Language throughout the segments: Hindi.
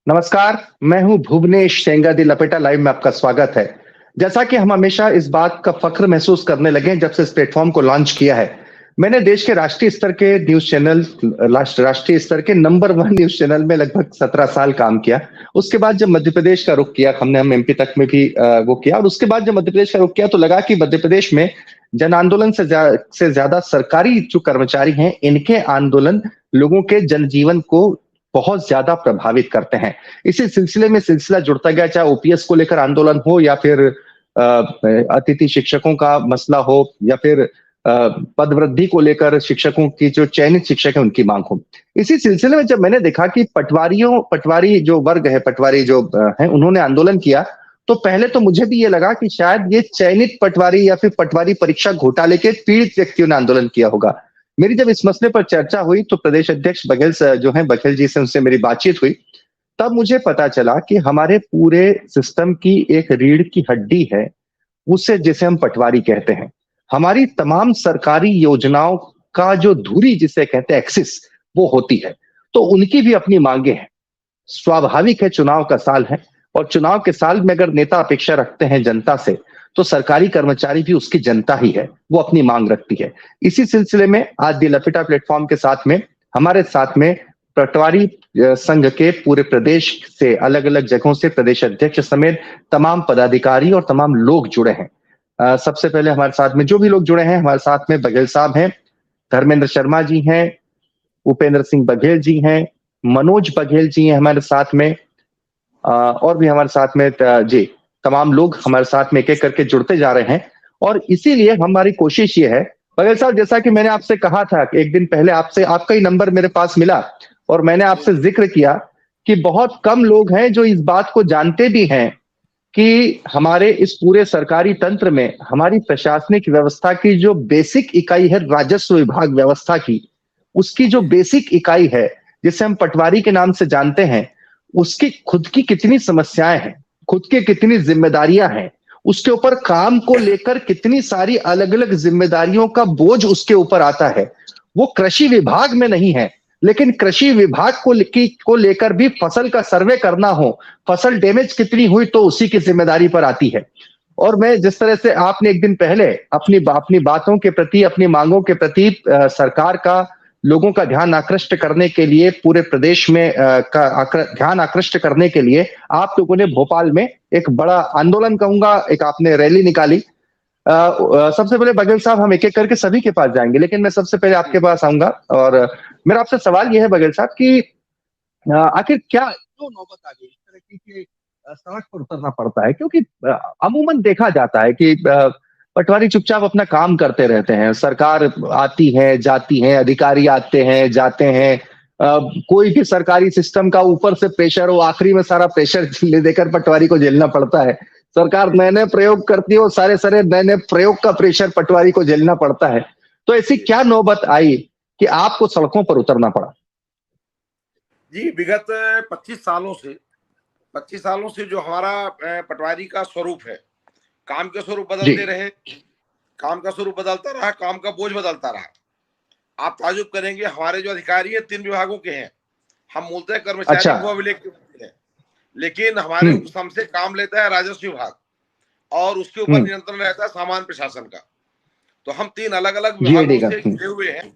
नमस्कार, मैं हूं भुवनेश सेंगादी लपेटा लाइव में आपका स्वागत है। जैसा कि हम हमेशा इस बात का फख्र महसूस करने लगे हैं जब से इस प्लेटफॉर्म को लॉन्च किया है। मैंने देश के राष्ट्रीय स्तर के न्यूज चैनल राष्ट्रीय स्तर के नंबर 1 न्यूज चैनल में लगभग 17 साल काम किया। उसके बाद जब मध्य प्रदेश का रुख किया, हम एमपी तक में भी वो किया, और उसके बाद जब मध्य प्रदेश का रुख किया तो लगा कि मध्य प्रदेश में जन आंदोलन से ज्यादा सरकारी जो कर्मचारी हैं, इनके आंदोलन लोगों के जनजीवन को बहुत ज्यादा प्रभावित करते हैं। इसी सिलसिले में सिलसिला जुड़ता गया, चाहे ओपीएस को लेकर आंदोलन हो या फिर अतिथि शिक्षकों का मसला हो या फिर पदवृद्धि को लेकर शिक्षकों की जो चयनित शिक्षक है उनकी मांग हो। इसी सिलसिले में जब मैंने देखा कि पटवारी जो वर्ग है, पटवारी जो है, उन्होंने आंदोलन किया, तो पहले तो मुझे भी ये लगा कि शायद ये चयनित पटवारी या फिर पटवारी परीक्षा घोटाले के पीड़ित व्यक्तियों ने आंदोलन किया होगा। मेरी जब इस मसले पर चर्चा हुई तो प्रदेश अध्यक्ष बघेल जी से उनसे मेरी बातचीत हुई, तब मुझे पता चला कि हमारे पूरे सिस्टम की एक रीढ़ की हड्डी है, उसे जिसे हम पटवारी कहते हैं। हमारी तमाम सरकारी योजनाओं का जो धुरी जिसे कहते हैं एक्सिस, वो होती है। तो उनकी भी अपनी मांगे हैं। स्वाभाविक है, चुनाव का साल है, और चुनाव के साल में अगर नेता अपेक्षा रखते हैं जनता से, तो सरकारी कर्मचारी भी उसकी जनता ही है, वो अपनी मांग रखती है। इसी सिलसिले में आज दी लपेटा प्लेटफॉर्म के साथ में हमारे साथ में पटवारी संघ के पूरे प्रदेश से अलग अलग जगहों से प्रदेश अध्यक्ष समेत तमाम पदाधिकारी और तमाम लोग जुड़े हैं। सबसे पहले हमारे साथ में जो भी लोग जुड़े हैं, हमारे साथ में बघेल साहब हैं, धर्मेंद्र शर्मा जी हैं, उपेंद्र सिंह बघेल जी हैं, मनोज बघेल जी हैं हमारे साथ में, और भी हमारे साथ में जी तमाम लोग हमारे साथ में एक एक करके जुड़ते जा रहे हैं। और इसीलिए हमारी कोशिश ये है, बघेल साहब, जैसा कि मैंने आपसे कहा था कि एक दिन पहले आपसे आपका ही नंबर मेरे पास मिला और मैंने आपसे जिक्र किया कि बहुत कम लोग हैं जो इस बात को जानते भी हैं कि हमारे इस पूरे सरकारी तंत्र में हमारी प्रशासनिक व्यवस्था की जो बेसिक इकाई है, राजस्व विभाग व्यवस्था की, उसकी जो बेसिक इकाई है जिसे हम पटवारी के नाम से जानते हैं, उसकी खुद की कितनी समस्याएं हैं, खुद की कितनी जिम्मेदारियां हैं, उसके ऊपर काम को लेकर कितनी सारी अलग अलग जिम्मेदारियों का बोझ उसके ऊपर आता है। वो कृषि विभाग में नहीं है, लेकिन कृषि विभाग को लेकर भी फसल का सर्वे करना हो, फसल डैमेज कितनी हुई तो उसी की जिम्मेदारी पर आती है। और मैं जिस तरह से आपने एक दिन पहले अपनी बातों के प्रति, अपनी मांगों के प्रति सरकार का, लोगों का ध्यान आकृष्ट करने के लिए, पूरे प्रदेश में ध्यान आकृष्ट करने के लिए आप लोगों ने भोपाल में एक बड़ा आंदोलन कहूंगा, एक आपने रैली निकाली। सबसे पहले बघेल साहब, हम एक एक करके सभी के पास जाएंगे, लेकिन मैं सबसे पहले आपके पास आऊंगा और मेरा आपसे सवाल यह है बघेल साहब कि आखिर क्या क्यों नौबत आ गई इस तरह की कि सड़क पर उतरना पड़ता है? क्योंकि अमूमन देखा जाता है कि पटवारी चुपचाप अपना काम करते रहते हैं, सरकार आती है जाती है, अधिकारी आते हैं जाते हैं, कोई भी सरकारी सिस्टम का ऊपर से प्रेशर हो, आखिरी में सारा प्रेशर ले देकर पटवारी को झेलना पड़ता है। सरकार नए नए प्रयोग करती है और सारे सारे नए नए प्रयोग का प्रेशर पटवारी को झेलना पड़ता है। तो ऐसी क्या नौबत आई कि आपको सड़कों पर उतरना पड़ा? जी, विगत 25 सालों से जो हमारा पटवारी का स्वरूप है, काम के स्वरूप बदलते रहे, काम का स्वरूप बदलता रहा, काम का बोझ बदलता रहा। आप ताजुब करेंगे, हमारे जो अधिकारी है 3 विभागों के हैं। हम मूलतः कर्मचारी को अभिलेख के हैं, लेकिन हमारे हमसे काम लेता है राजस्व विभाग और उसके ऊपर नियंत्रण रहता है सामान्य प्रशासन का। तो हम 3 अलग अलग विभागों से जुड़े हुए हैं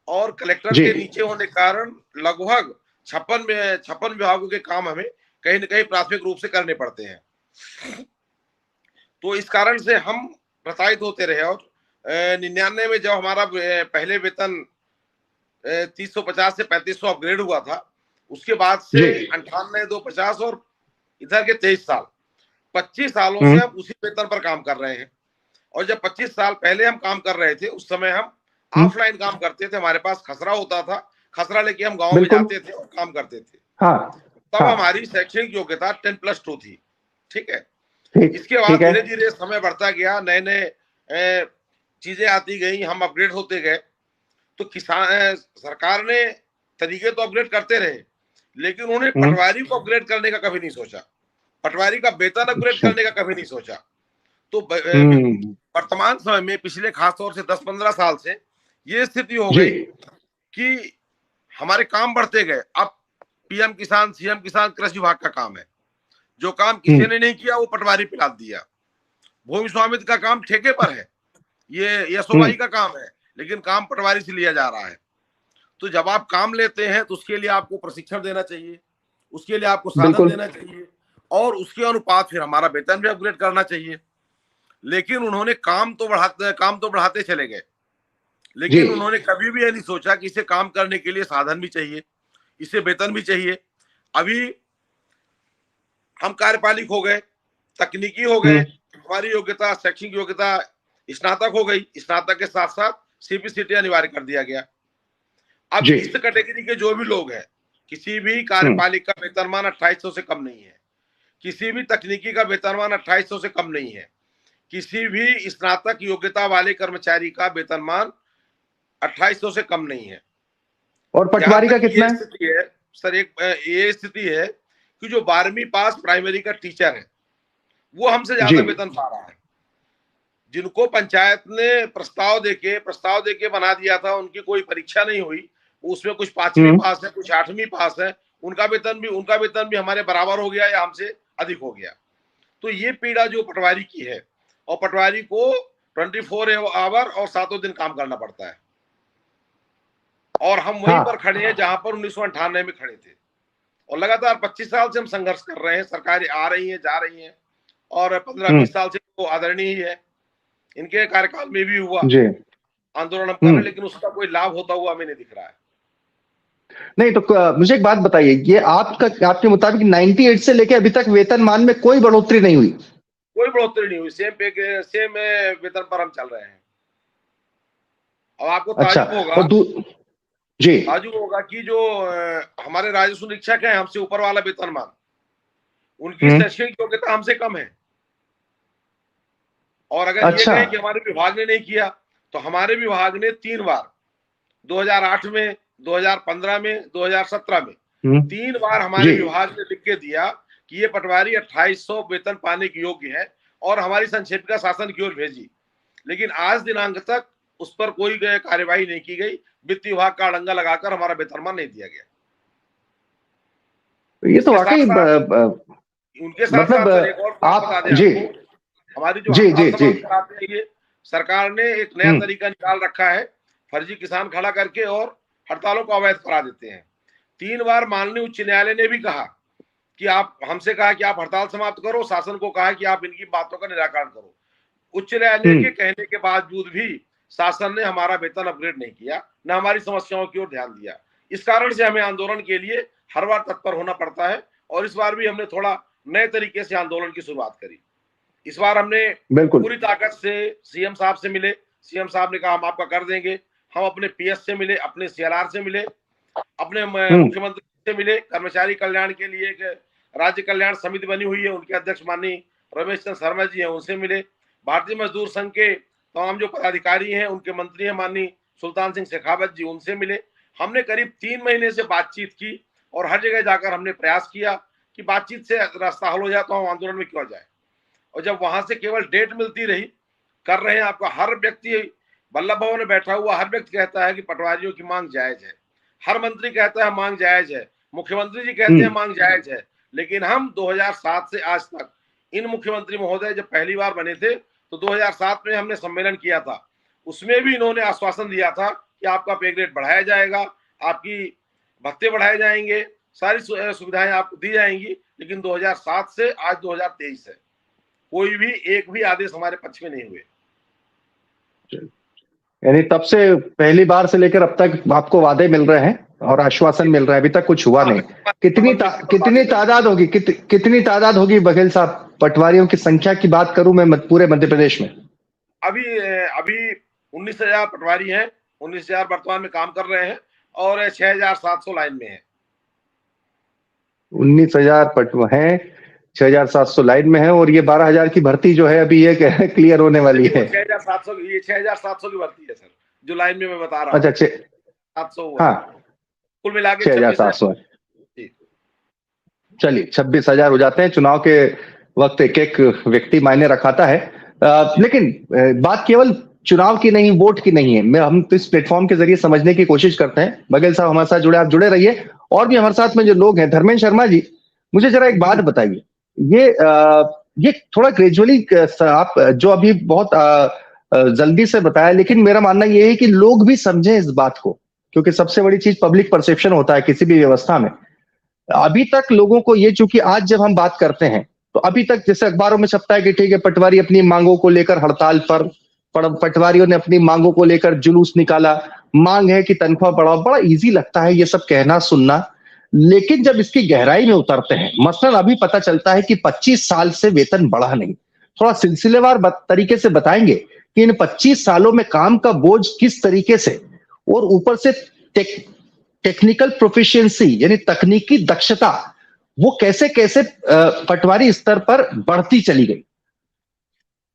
और कलेक्टर के नीचे होने के कारण लगभग 56 विभागों के काम हमें कहीं न कहीं प्राथमिक रूप से करने पड़ते हैं। तो इस कारण से हम प्रताड़ित होते रहे और 99 में जब हमारा पहले वेतन 350 से 3500 अपग्रेड हुआ था, उसके बाद से 98, 250 और इधर के 23 साल, 25 सालों से हम उसी वेतन पर काम कर रहे हैं। और जब 25 साल पहले हम काम कर रहे थे, उस समय हम ऑफलाइन काम करते थे, हमारे पास खसरा होता था, खसरा लेके हम गांव में जाते थे और काम करते थे। तब हमारी शैक्षणिक योग्यता 10+2 थी, ठीक है। इसके बाद धीरे धीरे समय बढ़ता गया, नए नए चीजें आती गई, हम अपग्रेड होते गए। तो सरकार ने तरीके तो अपग्रेड करते रहे, लेकिन उन्होंने पटवारी को अपग्रेड करने का कभी नहीं सोचा, पटवारी का वेतन अपग्रेड करने का कभी नहीं सोचा। तो वर्तमान समय में पिछले खासतौर से 10-15 साल से ये स्थिति हो गई कि हमारे काम बढ़ते गए। अब पीएम किसान, सीएम किसान, कृषि विभाग का काम है। जो काम किसी ने नहीं किया वो पटवारी पे लाद दिया। भूमि स्वामित्व का काम ठेके पर है, ये एसओआई का काम है, लेकिन काम पटवारी से लिया जा रहा है। तो जब आप काम लेते हैं तो उसके लिए आपको प्रशिक्षण देना चाहिए, उसके लिए आपको साधन देना चाहिए, और उसके अनुपात फिर हमारा वेतन भी अपग्रेड करना चाहिए। लेकिन उन्होंने काम तो बढ़ाते चले गए, लेकिन उन्होंने कभी भी ये नहीं सोचा कि इसे काम करने के लिए साधन भी चाहिए, इसे वेतन भी चाहिए। अभी हम कार्यपालिक हो गए, तकनीकी हो गए, हमारी योग्यता, शैक्षिक योग्यता स्नातक हो गई, स्नातक के साथ साथ सीपीसीटी अनिवार्य कर दिया गया। अब इस कैटेगरी के जो भी लोग हैं, किसी भी कार्यपालिक का वेतनमान 2800 से कम नहीं है, किसी भी तकनीकी का वेतनमान 2800 से कम नहीं है, किसी भी स्नातक योग्यता वाले कर्मचारी का वेतनमान 2800 से कम नहीं है। और पटवारी का कितना है सर? ये स्थिति है कि जो 12वीं पास प्राइमरी का टीचर है वो हमसे ज्यादा वेतन पा रहा है। जिनको पंचायत ने प्रस्ताव देके बना दिया था, उनकी कोई परीक्षा नहीं हुई, उसमें कुछ 5वीं पास है, कुछ 8वीं पास है, उनका वेतन भी हमारे बराबर हो गया या हमसे अधिक हो गया। तो ये पीड़ा जो पटवारी की है, और पटवारी को 24 आवर और 7 दिन काम करना पड़ता है, और हम वहीं पर खड़े हैं जहां पर 1998 में खड़े थे, और लगातार 25 साल से हम संघर्ष कर रहे हैं। सरकारें आ रही हैं, जा रही हैं, और 15-20 साल से तो आदरणीय ही है, इनके कार्यकाल में भी हुआ आंदोलन हम कर रहे हैं, लेकिन उसका कोई लाभ होता हुआ हमें नहीं दिख रहा है। नहीं तो मुझे एक बात बताइए, ये आपके मुताबिक 98 से लेकर अभी तक वेतनमान में कोई बढ़ोतरी नहीं हुई? कोई बढ़ोतरी नहीं हुई, सेम वेतन पर हम चल रहे हैं। अब आपको ताज्जुब होगा कि जो हमारे राजस्व निरीक्षक है, हमसे ऊपर वाला वेतनमान, उनकी शैक्षणिक योग्यता हमसे कम है। और अगर ये कहें कि हमारे विभाग ने नहीं किया, तो हमारे विभाग ने 3 बार 2008 में, 2015 में, 2017 में 3 बार हमारे विभाग ने लिख के दिया कि ये पटवारी 2800 वेतन पाने के योग्य है, और हमारी संक्षेपिका शासन की ओर भेजी, लेकिन आज दिनांक तक उस पर कोई कार्यवाही नहीं की गई। वित्त विभाग का अड़ंगा लगाकर हमारा वेतनमान नहीं दिया गया। ये तो वाकई उनके साथ मतलब एक और बात बता दें, हमारी जो सरकार ने एक नया तरीका निकाल रखा है, फर्जी किसान खड़ा करके और हड़तालों को अवैध करा देते हैं। 3 बार माननीय उच्च न्यायालय ने भी कहा कि हमसे कहा कि आप हड़ताल समाप्त करो, शासन को कहा कि आप इनकी बातों का निराकरण करो। उच्च न्यायालय के कहने के बावजूद भी शासन ने हमारा वेतन अपग्रेड नहीं किया, न हमारी समस्याओं की ओर ध्यान दिया। इस कारण से हमें आंदोलन के लिए हर बार तत्पर होना पड़ता है, और इस बार भी हमने थोड़ा नए तरीके से आंदोलन की शुरुआत करी। इस बार हमने पूरी ताकत से सीएम साहब से मिले, सीएम साहब ने कहा हम आपका कर देंगे। हम अपने पीएस से मिले, अपने सीएलआर से मिले, अपने मुख्यमंत्री से मिले। कर्मचारी कल्याण के लिए एक राज्य कल्याण समिति बनी हुई है, उनके अध्यक्ष माननीय रमेश चंद्र शर्मा जी हैं, उनसे मिले। भारतीय मजदूर संघ के तमाम जो पदाधिकारी हैं, उनके मंत्री हैं माननीय सुल्तान सिंह शेखावत जी, उनसे मिले। हमने करीब 3 महीने से बातचीत की, और हर जगह जाकर हमने प्रयास किया कि बातचीत से रास्ता हल हो जाए तो हम आंदोलन में क्यों जाए। और जब वहां से केवल डेट मिलती रही, कर रहे हैं आपका हर व्यक्ति, वल्लभ भवन में बैठा हुआ हर व्यक्ति कहता है कि पटवारियों की मांग जायज है, हर मंत्री कहता है मांग जायज है, मुख्यमंत्री जी कहते हैं मांग जायज है। लेकिन हम 2007 से आज तक, इन मुख्यमंत्री महोदय जब पहली बार बने थे तो 2007 में हमने सम्मेलन किया था, उसमें भी इन्होंने आश्वासन दिया था कि आपका पे ग्रेड बढ़ाया जाएगा, आपकी भत्ते बढ़ाए जाएंगे, सारी सुविधाएं आपको दी जाएंगी। लेकिन 2007 से आज 2023 है, कोई भी एक भी आदेश हमारे पक्ष में नहीं हुए। यानी तब से पहली बार से लेकर अब तक आपको वादे मिल रहे हैं और आश्वासन मिल रहा है, अभी तक कुछ हुआ नहीं। कितनी तादाद होगी, कितनी तादाद होगी बघेल साहब? पटवारियों की संख्या की बात करूं मैं पूरे मध्य प्रदेश में, अभी 19,000 पटवारी हैं, 19,000 वर्तमान में काम कर रहे हैं, और 6,700 लाइन में है। 19,000 पटवा है, 6,700 लाइन में है, और ये 12,000 की भर्ती जो है अभी ये क्लियर होने वाली है। 6,700 की भर्ती है सर, जो लाइन में मैं बता रहा हूँ। अच्छा, 700, हाँ, कुल मिला के 6,700। चलिए 26,000 हो जाते हैं। चुनाव के वक्त एक एक व्यक्ति मायने रखाता है, लेकिन बात केवल चुनाव की नहीं, वोट की नहीं है। हम तो इस प्लेटफॉर्म के जरिए समझने की कोशिश करते हैं। बघेल साहब हमारे साथ जुड़े, आप जुड़े रहिए। और भी हमारे साथ में जो लोग हैं, धर्मेंद्र शर्मा जी, मुझे जरा एक बात बताइए। ये थोड़ा ग्रेजुअली आप जो अभी बहुत जल्दी से बताया, लेकिन मेरा मानना यह है कि लोग भी समझें इस बात को, क्योंकि सबसे बड़ी चीज पब्लिक परसेप्शन होता है किसी भी व्यवस्था में। अभी तक लोगों को ये, चूंकि आज जब हम बात करते हैं तो अभी तक जैसे अखबारों में छपता है कि ठीक है, पटवारी अपनी मांगों को लेकर हड़ताल पर, पटवारियों ने अपनी मांगों को लेकर जुलूस निकाला, मांग है कि तनख्वाह बढ़ाओ। बड़ा इजी लगता है ये सब कहना सुनना, लेकिन जब इसकी गहराई में उतरते हैं, मसलन अभी पता चलता है कि 25 साल से वेतन बढ़ा नहीं। थोड़ा सिलसिलेवार तरीके से बताएंगे कि इन 25 सालों में काम का बोझ किस तरीके से, और ऊपर से टेक्निकल प्रोफिशिएंसी यानी तकनीकी दक्षता, वो कैसे कैसे पटवारी स्तर पर बढ़ती चली गई।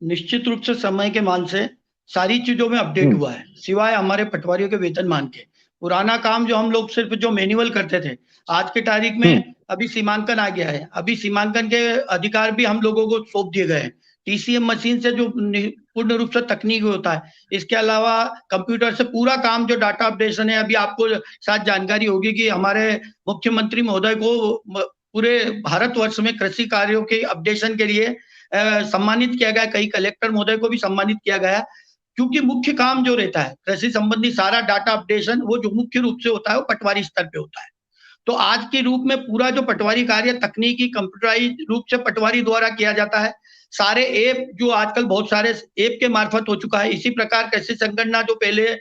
निश्चित रूप से समय के मान से सारी चीजों में अपडेट हुआ है, सिवाय हमारे पटवारियों के वेतन मान के। पुराना काम जो हम लोग सिर्फ जो मैनुअल करते थे, आज के तारीख में अभी सीमांकन आ गया है। अभी सीमांकन के अधिकार भी हम लोगों को सौंप दिए गए हैं। टीसीएम मशीन से जो पूर्ण रूप से तकनीक होता है, इसके अलावा कंप्यूटर से पूरा काम जो डाटा अपडेशन है। अभी आपको शायद जानकारी होगी कि हमारे मुख्यमंत्री महोदय को पूरे भारतवर्ष में कृषि कार्यों के अपडेशन के लिए सम्मानित किया गया। कई कलेक्टर महोदय को भी सम्मानित किया गया, क्योंकि मुख्य काम जो रहता है कृषि संबंधी सारा डाटा अपडेशन, वो जो मुख्य रूप से होता है वो पटवारी स्तर पे होता है। तो आज के रूप में पूरा जो पटवारी कार्य तकनीकी कंप्यूटराइज रूप से पटवारी द्वारा किया जाता है। सारे ऐप जो आजकल बहुत सारे ऐप के मार्फत हो चुका है। इसी प्रकार कृषि संगणना जो पहले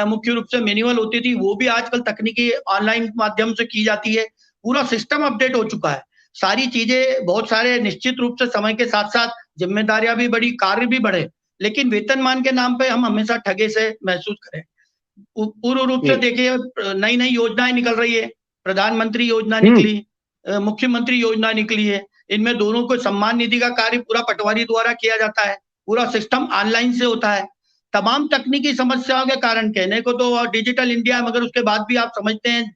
मुख्य रूप से मैनुअल होती थी, वो भी आजकल तकनीकी ऑनलाइन माध्यम से की जाती है। पूरा सिस्टम अपडेट हो चुका है। सारी चीजें बहुत सारे, निश्चित रूप से समय के साथ साथ जिम्मेदारियां भी बढ़ी, कार्य भी बढ़े, लेकिन वेतनमान के नाम पे हम हमेशा ठगे से महसूस करें। पूर्ण रूप से देखिए, नई नई योजनाएं निकल रही है। प्रधानमंत्री योजना निकली, मुख्यमंत्री योजना निकली है। इनमें दोनों को सम्मान निधि का कार्य पूरा पटवारी द्वारा किया जाता है। पूरा सिस्टम ऑनलाइन से होता है। तमाम तकनीकी समस्याओं के कारण, कहने को तो डिजिटल इंडिया है, मगर उसके बाद भी आप समझते हैं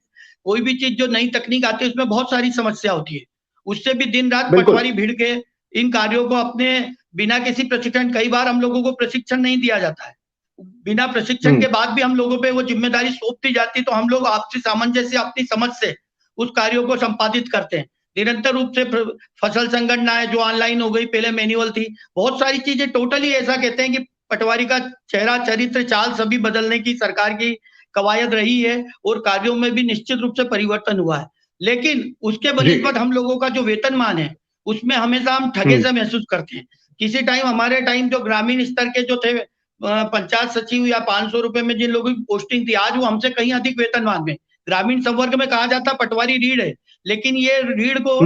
कोई भी चीज जो नई तकनीक आती है उसमें बहुत सारी समस्या होती है। उससे भी दिन रात पटवारी भिड़ के इन कार्यों को अपने बिना किसी प्रशिक्षण, कई बार हम लोगों को प्रशिक्षण नहीं दिया जाता है, बिना प्रशिक्षण के बाद भी हम लोगों पे वो जिम्मेदारी सौंपती जाती, तो हम लोग आपसी सामंजस्य, अपनी समझ से उस कार्यों को संपादित करते हैं। निरंतर रूप से फसल संगणना है जो ऑनलाइन हो गई, पहले मैनुअल थी। बहुत सारी चीजें टोटली ऐसा कहते हैं कि पटवारी का चेहरा, चरित्र, चाल सभी बदलने की सरकार की कवायद रही है, और कार्यों में भी निश्चित रूप से परिवर्तन हुआ है। लेकिन उसके बनिस्पत हम लोगों का जो वेतनमान है उसमें हमेशा हम ठगे से महसूस करते हैं। किसी टाइम, हमारे टाइम जो ग्रामीण स्तर के जो थे पंचायत सचिव या 500 रुपए में जिन लोगों की पोस्टिंग थी, आज वो हमसे कहीं अधिक वेतनमान में। ग्रामीण संवर्ग में कहा जाता पटवारी रीढ़ है, लेकिन ये रीढ़ को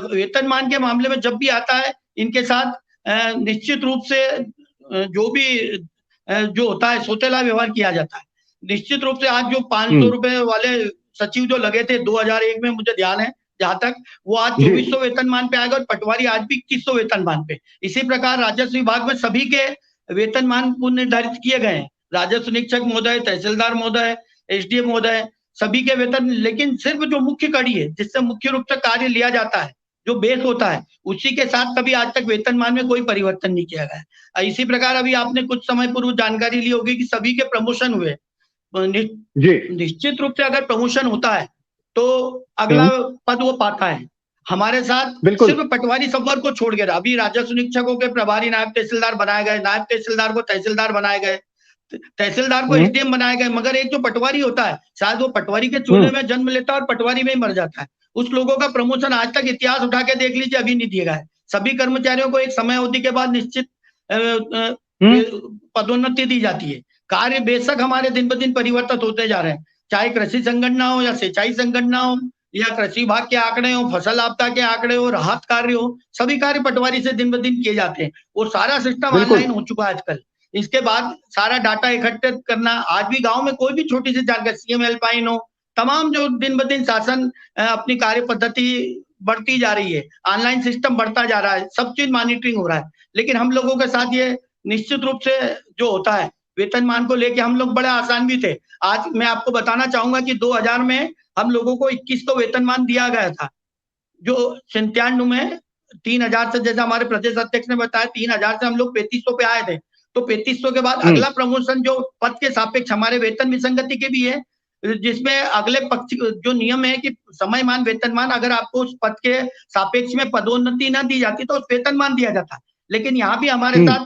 वेतनमान के मामले में जब भी आता है, इनके साथ निश्चित रूप से जो भी जो होता है सौतेला व्यवहार किया जाता है। निश्चित रूप से आज जो 500 रुपए वाले सचिव जो लगे थे 2001 में, मुझे ध्यान है जहां तक, वो आज 2400 वेतनमान पे आ गए, और पटवारी आज भी 2100 वेतनमान पे। इसी प्रकार राजस्व विभाग में सभी के वेतनमान निर्धारित किए गए हैं। राजस्व निरीक्षक महोदय, तहसीलदार महोदय, एसडीएम महोदय, सभी के वेतन। लेकिन सिर्फ जो मुख्य कड़ी है, जिससे मुख्य रूप से कार्य लिया जाता है, जो बेस होता है, उसी के साथ कभी आज तक वेतनमान में कोई परिवर्तन नहीं किया गया है। इसी प्रकार अभी आपने कुछ समय पूर्व जानकारी ली होगी कि सभी के प्रमोशन हुए। निश्चित रूप से अगर प्रमोशन होता है तो अगला पद वो पाता है। हमारे साथ सिर्फ पटवारी संवर्ग को छोड़ के, अभी राजस्व निरीक्षकों के प्रभारी नायब तहसीलदार बनाए गए, नायब तहसीलदार को तहसीलदार बनाए गए, तहसीलदार को एसडीएम बनाए गए, मगर एक जो पटवारी होता है, शायद वो पटवारी के चूल्हे में जन्म लेता है और पटवारी में ही मर जाता है। उस लोगों का प्रमोशन आज तक इतिहास उठा के देख लीजिए, अभी नहीं दिया गया है। सभी कर्मचारियों को एक समय अवधि के बाद निश्चित पदोन्नति दी जाती है। कार्य बेशक हमारे दिन ब दिन परिवर्तित होते जा रहे हैं, चाहे कृषि संगणना हो या सिंचाई संगणना हो या कृषि विभाग के आंकड़े हो, फसल आपदा के आंकड़े हो, राहत कार्य हो, सभी कार्य पटवारी से दिन ब दिन किए जाते हैं, और सारा सिस्टम ऑनलाइन हो चुका है आजकल। इसके बाद सारा डाटा इकट्ठित करना, आज भी गांव में कोई भी छोटी सी जानकारी, सीएम हेल्पलाइन हो, तमाम जो दिन ब दिन शासन अपनी कार्य पद्धति बढ़ती जा रही है, ऑनलाइन सिस्टम बढ़ता जा रहा है, सब चीज मॉनिटरिंग हो रहा है। लेकिन हम लोगों के साथ ये निश्चित रूप से जो होता है, वेतनमान को लेके हम लोग बड़े आसान भी थे। आज मैं आपको बताना चाहूंगा कि 2000 में हम लोगों को 2100 वेतनमान दिया गया था, जो 97 में 3000 से, जैसा हमारे प्रदेश अध्यक्ष ने बताया, 3000 से हम लोग 3500 पे आए थे। तो 3500 के बाद अगला प्रमोशन जो पद के सापेक्ष हमारे वेतन विसंगति के भी है, जिसमें अगले पक्ष जो नियम है कि समयमान वेतनमान, अगर आपको उस पद के सापेक्ष में पदोन्नति ना दी जाती तो उस वेतनमान दिया जाता। लेकिन यहाँ भी हमारे साथ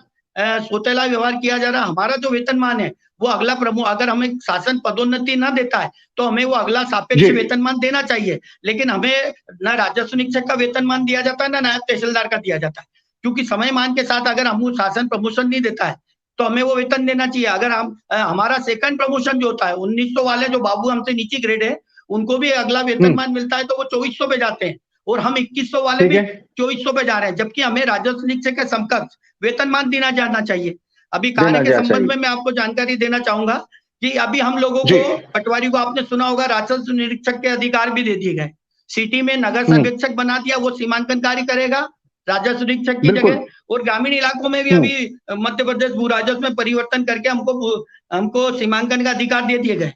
सोतेला व्यवहार किया जा रहा। हमारा जो वेतनमान है वो अगला प्रमुख, अगर हमें शासन पदोन्नति ना देता है तो हमें वो अगला सापेक्ष वेतनमान देना चाहिए, लेकिन हमें न राजस्व निरीक्षक का वेतनमान दिया जाता है ना नायब तहसीलदार का दिया जाता है, क्योंकि समयमान के साथ अगर हम शासन प्रमोशन नहीं देता है तो हमें वो वेतन देना चाहिए। अगर हम हमारा सेकंड प्रमोशन जो होता है 1900 वाले जो बाबू हमसे नीचे ग्रेड है उनको भी अगला वेतनमान मिलता है तो वो 2400 पे जाते हैं, और हम 2100 वाले भी 2400 पे जा रहे हैं, जबकि हमें राजस्व निरीक्षक के समकक्ष वेतनमान देना जाना चाहिए। अभी कार्य के संबंध में मैं आपको जानकारी देना चाहूंगा कि अभी हम लोगों को पटवारी को, आपने सुना होगा, राजस्व निरीक्षक के अधिकार भी दे दिए गए। सिटी में नगर सर्वेक्षक बना दिया, वो सीमांकन कार्य करेगा राजस्व निरीक्षक की जगह, और ग्रामीण इलाकों में भी अभी मध्य प्रदेश भू राजस्व में परिवर्तन करके हमको सीमांकन का अधिकार दे दिए गए,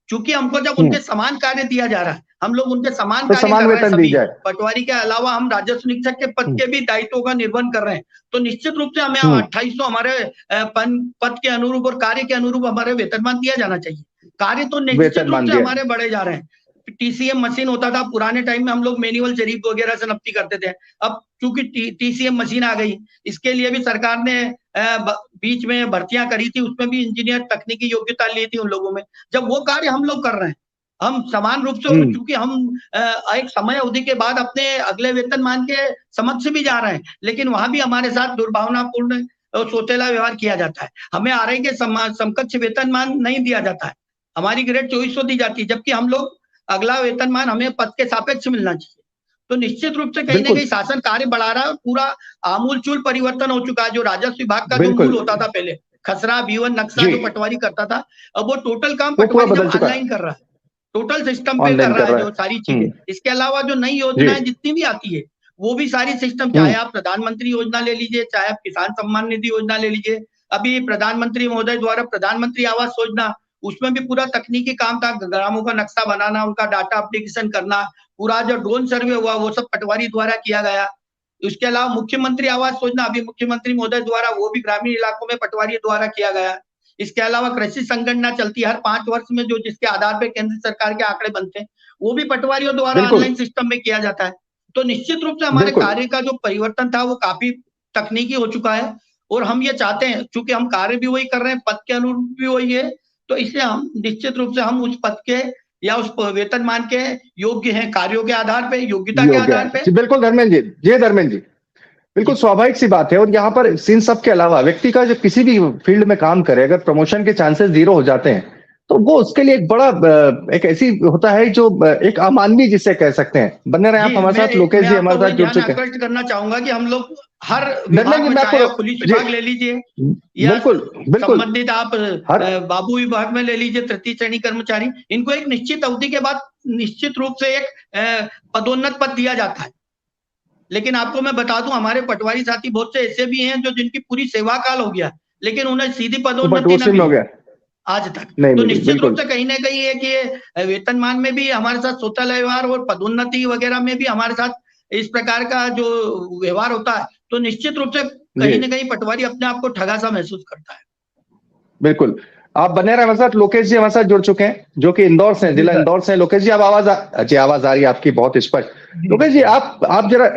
क्योंकि हमको जब उनके समान कार्य दिया जा रहा है, हम लोग उनके समान कार्य कर रहे हैं सभी, पटवारी के अलावा हम राजस्व निरीक्षक के पद के भी दायित्वों का निर्वहन कर रहे हैं, तो निश्चित रूप से हमें 2800 हमारे पद के अनुरूप और कार्य के अनुरूप हमारे वेतनमान दिया जाना चाहिए। कार्य तो निश्चित रूप से हमारे बढ़े जा रहे हैं। टीसीएम मशीन होता था पुराने टाइम में, हम लोग मैनुअल जरीब वगैरह से नपती करते थे, अब क्योंकि टीसीएम मशीन आ गई, इसके लिए भी सरकार ने बीच में भर्तियां करी थी, उसमें भी इंजीनियर तकनीकी योग्यता ली थी उन लोगों में। जब वो कार्य हम लोग कर रहे हैं, हम समान रूप से, क्योंकि हम एक समय अवधि के बाद अपने अगले वेतनमान के समक्ष भी जा रहे हैं, लेकिन वहां भी हमारे साथ दुर्भावनापूर्ण सोतेला व्यवहार किया जाता है। हमें आरआई के समकक्ष वेतनमान नहीं दिया जाता है, हमारी ग्रेड 2400 दी जाती है, जबकि हम लोग अगला वेतनमान हमें पद के सापेक्ष मिलना चाहिए। तो निश्चित रूप से कहीं ना कहीं शासन कार्य बढ़ा रहा है, पूरा आमूलचूल परिवर्तन हो चुका है। जो राजस्व विभाग का जो मूल होता था पहले, खसरा बीवन नक्शा जो पटवारी करता था, अब वो टोटल काम पटवारी ऑनलाइन कर रहा है, टोटल सिस्टम पे कर रहा है जो सारी चीजें। इसके अलावा जो नई योजनाएं जितनी भी आती है वो भी सारी सिस्टम, चाहे आप प्रधानमंत्री योजना ले लीजिए, चाहे आप किसान सम्मान निधि योजना ले लीजिए, अभी प्रधानमंत्री महोदय द्वारा प्रधानमंत्री आवास योजना, उसमें भी पूरा तकनीकी काम था, ग्रामों का नक्शा बनाना, उनका डाटा एप्लीकेशन करना, पूरा जो ड्रोन सर्वे हुआ वो सब पटवारी द्वारा किया गया। उसके अलावा मुख्यमंत्री आवास योजना अभी मुख्यमंत्री महोदय द्वारा, वो भी ग्रामीण इलाकों में पटवारी द्वारा किया गया। इसके अलावा कृषि संगणना चलती है हर 5 वर्ष में, जो जिसके आधार पे केंद्र सरकार के आंकड़े बनते हैं, वो भी पटवारियों द्वारा ऑनलाइन सिस्टम में किया जाता है। तो निश्चित रूप से हमारे कार्य का जो परिवर्तन था वो काफी तकनीकी हो चुका है, और हम ये चाहते हैं, चूंकि हम कार्य भी वही कर रहे हैं, पद के अनुरूप भी वही है, तो इसलिए हम निश्चित रूप से हम उस पद के या उस वेतनमान के योग्य हैं, कार्यों के आधार पे, योग्यता के आधार पे। बिल्कुल धर्मेंद्र जी, जय धर्मेंद्र जी, बिल्कुल स्वाभाविक सी बात है। और यहाँ पर इन सब के अलावा व्यक्ति का जब किसी भी फील्ड में काम करे, अगर प्रमोशन के चांसेस 0 हो जाते हैं तो वो उसके लिए एक बड़ा एक ऐसी होता है जो एक अमानवीय जिसे कह सकते हैं। बने रहे आप हमारे साथ, लोकेश जी हमारे साथ जुड़ चुके हैं। करना चाहूंगा कि हम लोग हर विभाग में, चाहे पुलिस विभाग ले लीजिए या संबंधित आप बाबू विभाग में ले लीजिए, तृतीय श्रेणी कर्मचारी, इनको एक निश्चित अवधि के बाद निश्चित रूप से एक पदोन्नत पद दिया जाता है। लेकिन आपको मैं बता दूं, हमारे पटवारी साथी बहुत से ऐसे भी हैं जो जिनकी पूरी सेवा काल हो गया, लेकिन उन्हें सीधी पदोन्नति नहीं मिली आज तक। तो निश्चित रूप से कहीं ना कहीं है कि वेतनमान में भी हमारे साथ सोतेला व्यवहार और पदोन्नति वगैरह में भी हमारे साथ इस प्रकार का जो व्यवहार होता है, तो निश्चित रूप से कहीं ना कहीं पटवारी अपने आप को ठगा सा महसूस करता है। बिल्कुल, आप बने रहे हमारे साथ। लोकेश जी हमारे साथ जुड़ चुके हैं, जो कि इंदौर से, जिला इंदौर से। लोकेश जी, आप आवाज आ रही है आपकी बहुत स्पष्ट। लोकेश जी, आप जरा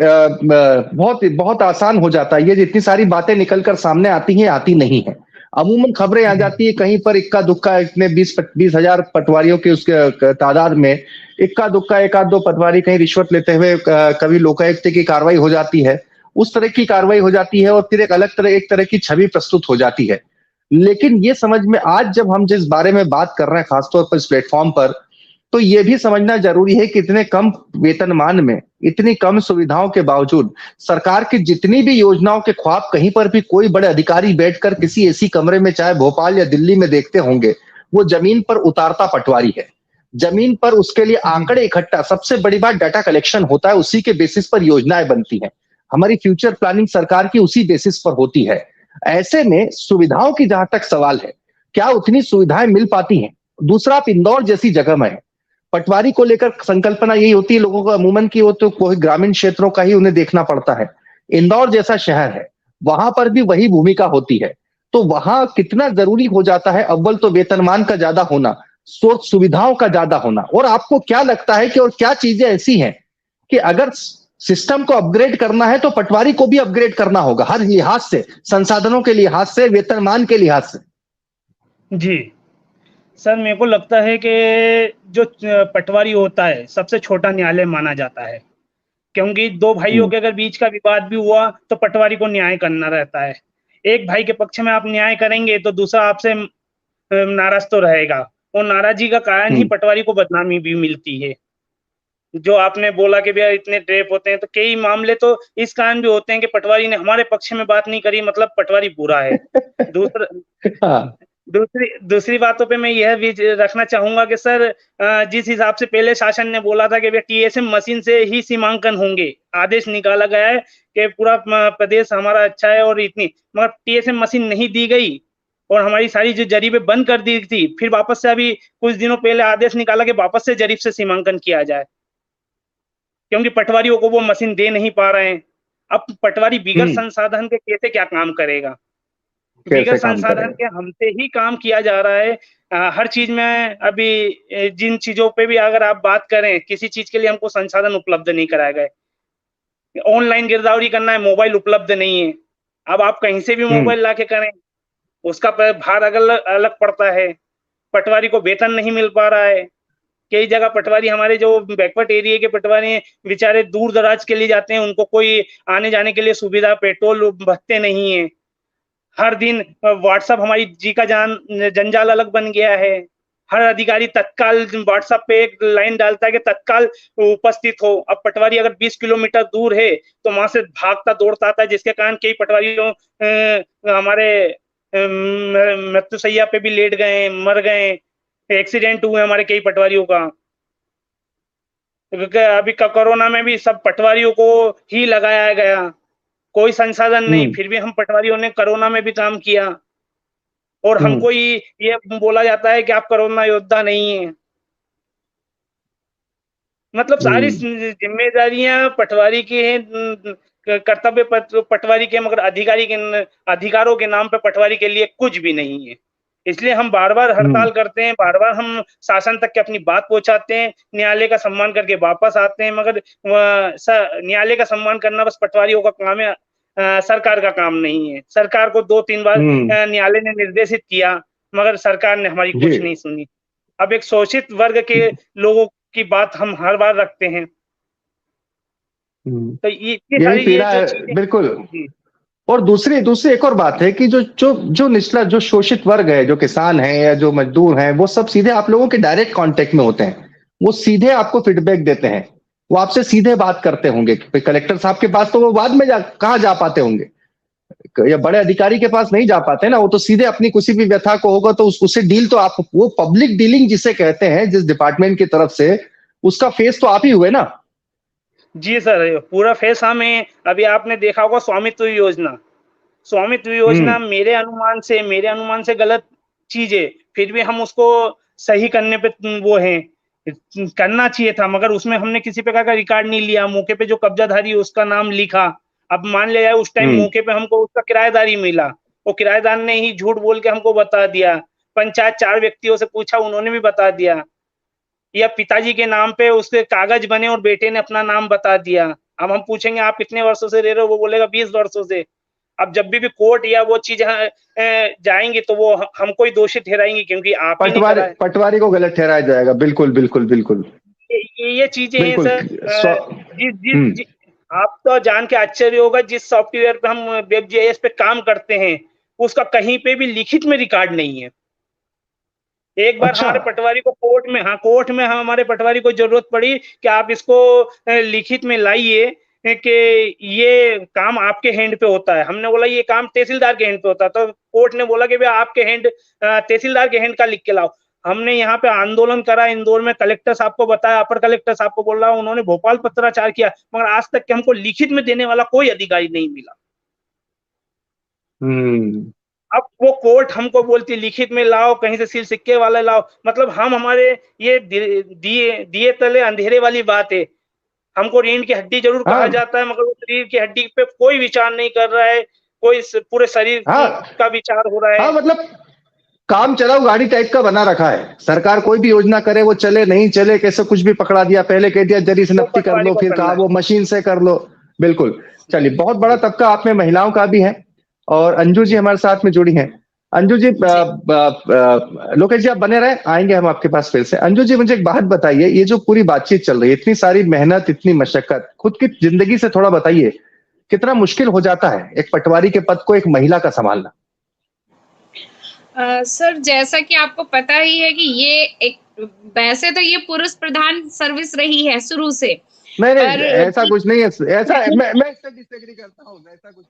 बहुत आसान हो जाता है ये, जितनी सारी बातें निकलकर सामने आती हैं, आती नहीं है। अमूमन खबरें आ जाती है कहीं पर इक्का दुक्का, इतने 20 हजार पटवारियों के उसके तादाद में इक्का दुक्का 1-2 पटवारी कहीं रिश्वत लेते हुए, कभी लोकायुक्त की कार्रवाई हो जाती है, उस तरह की कार्रवाई हो जाती है, और फिर एक तरह की छवि प्रस्तुत हो जाती है। लेकिन ये समझ में, आज जब हम जिस बारे में बात कर रहे हैं खासतौर पर इस प्लेटफॉर्म पर, तो ये भी समझना जरूरी है कि इतने कम वेतनमान में, इतनी कम सुविधाओं के बावजूद, सरकार की जितनी भी योजनाओं के ख्वाब कहीं पर भी कोई बड़े अधिकारी बैठकर किसी ऐसी कमरे में, चाहे भोपाल या दिल्ली में, देखते होंगे, वो जमीन पर उतारता पटवारी है। जमीन पर उसके लिए आंकड़े इकट्ठा, सबसे बड़ी बात डाटा कलेक्शन होता है, उसी के बेसिस पर योजनाएं बनती हैं। हमारी फ्यूचर प्लानिंग सरकार की उसी बेसिस पर होती है। ऐसे में सुविधाओं की जहां तक सवाल है, क्या उतनी सुविधाएं मिल पाती हैं? दूसरा, आप इंदौर जैसी जगह में है, पटवारी को लेकर संकल्पना यही होती है लोगों को अमूमन की, वो तो कोई ग्रामीण क्षेत्रों का ही उन्हें देखना पड़ता है। इंदौर जैसा शहर है, वहां पर भी वही भूमिका होती है। तो वहां कितना जरूरी हो जाता है अव्वल तो वेतनमान का ज्यादा होना, सोच सुविधाओं का ज्यादा होना। और आपको क्या लगता है कि और क्या चीजें ऐसी हैं कि अगर सिस्टम को अपग्रेड करना है तो पटवारी को भी अपग्रेड करना होगा, हर लिहाज से, संसाधनों के लिहाज से, वेतनमान के लिहाज से? जी सर, मेरे को लगता है कि जो पटवारी होता है सबसे छोटा न्यायालय माना जाता है, क्योंकि दो भाइयों के अगर बीच का विवाद भी हुआ तो पटवारी को न्याय करना रहता है। एक भाई के पक्ष में आप न्याय करेंगे तो दूसरा आपसे नाराज तो रहेगा, और नाराजगी का कारण ही पटवारी को बदनामी भी मिलती है। जो आपने बोला कि भैया इतने ड्रेप होते हैं, तो कई मामले तो इस कारण भी होते हैं कि पटवारी ने हमारे पक्ष में बात नहीं करी, मतलब पटवारी बुरा है। दूसरा हाँ, दूसरी दूसरी बातों पे मैं यह भी रखना चाहूंगा कि सर, जिस हिसाब से पहले शासन ने बोला था कि भैया टीएसएम मशीन से ही सीमांकन होंगे, आदेश निकाला गया है कि पूरा प्रदेश हमारा अच्छा है और इतनी, मगर टीएसएम मशीन नहीं दी गई और हमारी सारी जो जरीबें बंद कर दी थी। फिर वापस से अभी कुछ दिनों पहले आदेश निकाला कि वापस से जरीब से सीमांकन किया जाए, क्योंकि पटवारियों को वो मशीन दे नहीं पा रहे हैं। अब पटवारी बिगड़ संसाधन के कैसे क्या काम करेगा? बिगड़ कैसे काम संसाधन करेगा? के हमसे ही काम किया जा रहा है। हर चीज में अभी जिन चीजों पे भी अगर आप बात करें, किसी चीज के लिए हमको संसाधन उपलब्ध नहीं कराए गए। ऑनलाइन गिरदावरी करना है, मोबाइल उपलब्ध नहीं है। अब आप कहीं से भी मोबाइल लाके करें, उसका भार अलग अलग पड़ता है। पटवारी को वेतन नहीं मिल पा रहा है। कई जगह पटवारी, हमारे जो बैकवर्ड एरिया के पटवारी बेचारे दूर दराज के लिए जाते हैं, उनको कोई आने जाने के लिए सुविधा, पेट्रोल भत्ते नहीं है। हर दिन व्हाट्सएप हमारी जी का जंजाल अलग बन गया है। हर अधिकारी तत्काल व्हाट्सएप पे एक लाइन डालता है कि तत्काल उपस्थित हो। अब पटवारी अगर 20 किलोमीटर दूर है तो वहां से भागता दौड़ता आता है, जिसके कारण कई पटवारियों हमारे मृत्युशैया पे भी लेट गए, मर गए, एक्सीडेंट हुए हमारे कई पटवारियों का। अभी कोरोना में भी सब पटवारियों को ही लगाया गया, कोई संसाधन नहीं, फिर भी हम पटवारियों ने कोरोना में भी काम किया, और हमको ये बोला जाता है कि आप कोरोना योद्धा नहीं है। मतलब सारी जिम्मेदारियां पटवारी की हैं, कर्तव्य पटवारी के, मगर अधिकारों के नाम पे पटवारी के लिए कुछ भी नहीं है। इसलिए हम बार बार हड़ताल करते हैं, बार बार हम शासन तक के अपनी बात पहुंचाते हैं, न्यायालय का सम्मान करके वापस आते हैं, मगर न्यायालय का सम्मान करना बस पटवारियों का काम है, सरकार का काम नहीं है। सरकार को 2-3 बार न्यायालय ने निर्देशित किया, मगर सरकार ने हमारी कुछ नहीं सुनी। अब एक शोषित वर्ग के लोगों की बात हम हर बार रखते हैं, तो ये सारी पीड़ा है, बिल्कुल। और दूसरी दूसरी एक और बात है कि जो जो जो निचला, जो शोषित वर्ग है, जो किसान है या जो मजदूर हैं, वो सब सीधे आप लोगों के डायरेक्ट कांटेक्ट में होते हैं। वो सीधे आपको फीडबैक देते हैं, वो आपसे सीधे बात करते होंगे। कलेक्टर साहब के पास तो वो बाद में कहाँ जा पाते होंगे, या बड़े अधिकारी के पास नहीं जा पाते ना, वो तो सीधे अपनी किसी भी व्यथा को होगा तो उससे डील तो आप, वो पब्लिक डीलिंग जिसे कहते हैं, जिस डिपार्टमेंट की तरफ से, उसका फेस तो आप ही हुए ना। जी सर, पूरा फेस हमें। अभी आपने देखा होगा स्वामित्व योजना मेरे अनुमान से गलत चीज है, फिर भी हम उसको सही करने पे वो है, करना चाहिए था, मगर उसमें हमने किसी प्रकार का रिकॉर्ड नहीं लिया। मौके पे जो कब्जाधारी है उसका नाम लिखा। अब मान लिया जाए उस टाइम मौके पे हमको उसका किराएदारी मिला, वो किराएदार ने ही झूठ बोल के हमको बता दिया। पंचायत 4 व्यक्तियों से पूछा, उन्होंने भी बता दिया। या पिताजी के नाम पे उसके कागज बने और बेटे ने अपना नाम बता दिया। अब हम पूछेंगे आप कितने वर्षों से रह रहे हो, वो बोलेगा 20 वर्षों से। अब जब भी कोर्ट या वो चीज जाएंगे तो वो हमको ही दोषी ठहराएंगे, क्योंकि आप ही नहीं कराए। पटवारी को गलत ठहराया जाएगा। बिल्कुल बिल्कुल बिल्कुल, ये चीजें हैं सर। आप तो जान के आश्चर्य होगा, जिस सॉफ्टवेयर पे हम वेब जीआईएस पे काम करते हैं उसका कहीं पे भी लिखित में रिकॉर्ड नहीं है। एक बार हमारे पटवारी को कोर्ट में हमारे पटवारी को जरूरत पड़ी कि आप इसको लिखित में लाइए कि ये काम आपके हैंड पे होता है। हमने बोला ये काम तहसीलदार के हैंड पे होता है, तो कोर्ट ने बोला कि भाई आपके हैंड, तहसीलदार के हैंड का लिख के लाओ। हमने यहाँ पे आंदोलन करा इंदौर में, कलेक्टर साहब को बताया, अपर कलेक्टर साहब को बोला, उन्होंने भोपाल पत्राचार किया, मगर आज तक के हमको लिखित में देने वाला कोई अधिकारी नहीं मिला। अब वो कोर्ट हमको बोलती लिखित में लाओ, कहीं से सील सिक्के वाले लाओ। मतलब हम हमारे ये दिए तले अंधेरे वाली बात है। हमको रीढ़ की हड्डी जरूर कहा जाता है, मगर उस रीढ़ की हड्डी पे कोई विचार नहीं कर रहा है, कोई पूरे शरीर का विचार हो रहा है। मतलब काम चलाओ गाड़ी टाइप का बना रखा है। सरकार कोई भी योजना करे, वो चले नहीं चले, कैसे कुछ भी पकड़ा दिया, पहले कह दिया जरी से नफ्ती कर लो, फिर कहा वो मशीन से कर लो। बिल्कुल। चलिए, बहुत बड़ा तबका आप में महिलाओं का भी है और अंजू जी हमारे साथ में जुड़ी हैं। अंजू जी, लोकेश जी आप बने रहे, आएंगे हम आपके पास फिर से। अंजू जी मुझे एक बात बताइए, ये जो पूरी बातचीत चल रही है, इतनी सारी मेहनत, इतनी मशक्कत, खुद की जिंदगी से थोड़ा बताइए, कितना मुश्किल हो जाता है एक पटवारी के पद को एक महिला का संभालना? सर, जैसा कि आपको पता ही है कि ये एक, वैसे तो ये पुरुष प्रधान सर्विस रही है शुरू से। नहीं ऐसा कुछ नहीं है, ऐसा मैं इससे डिसएग्री करता हूँ, ऐसा कुछ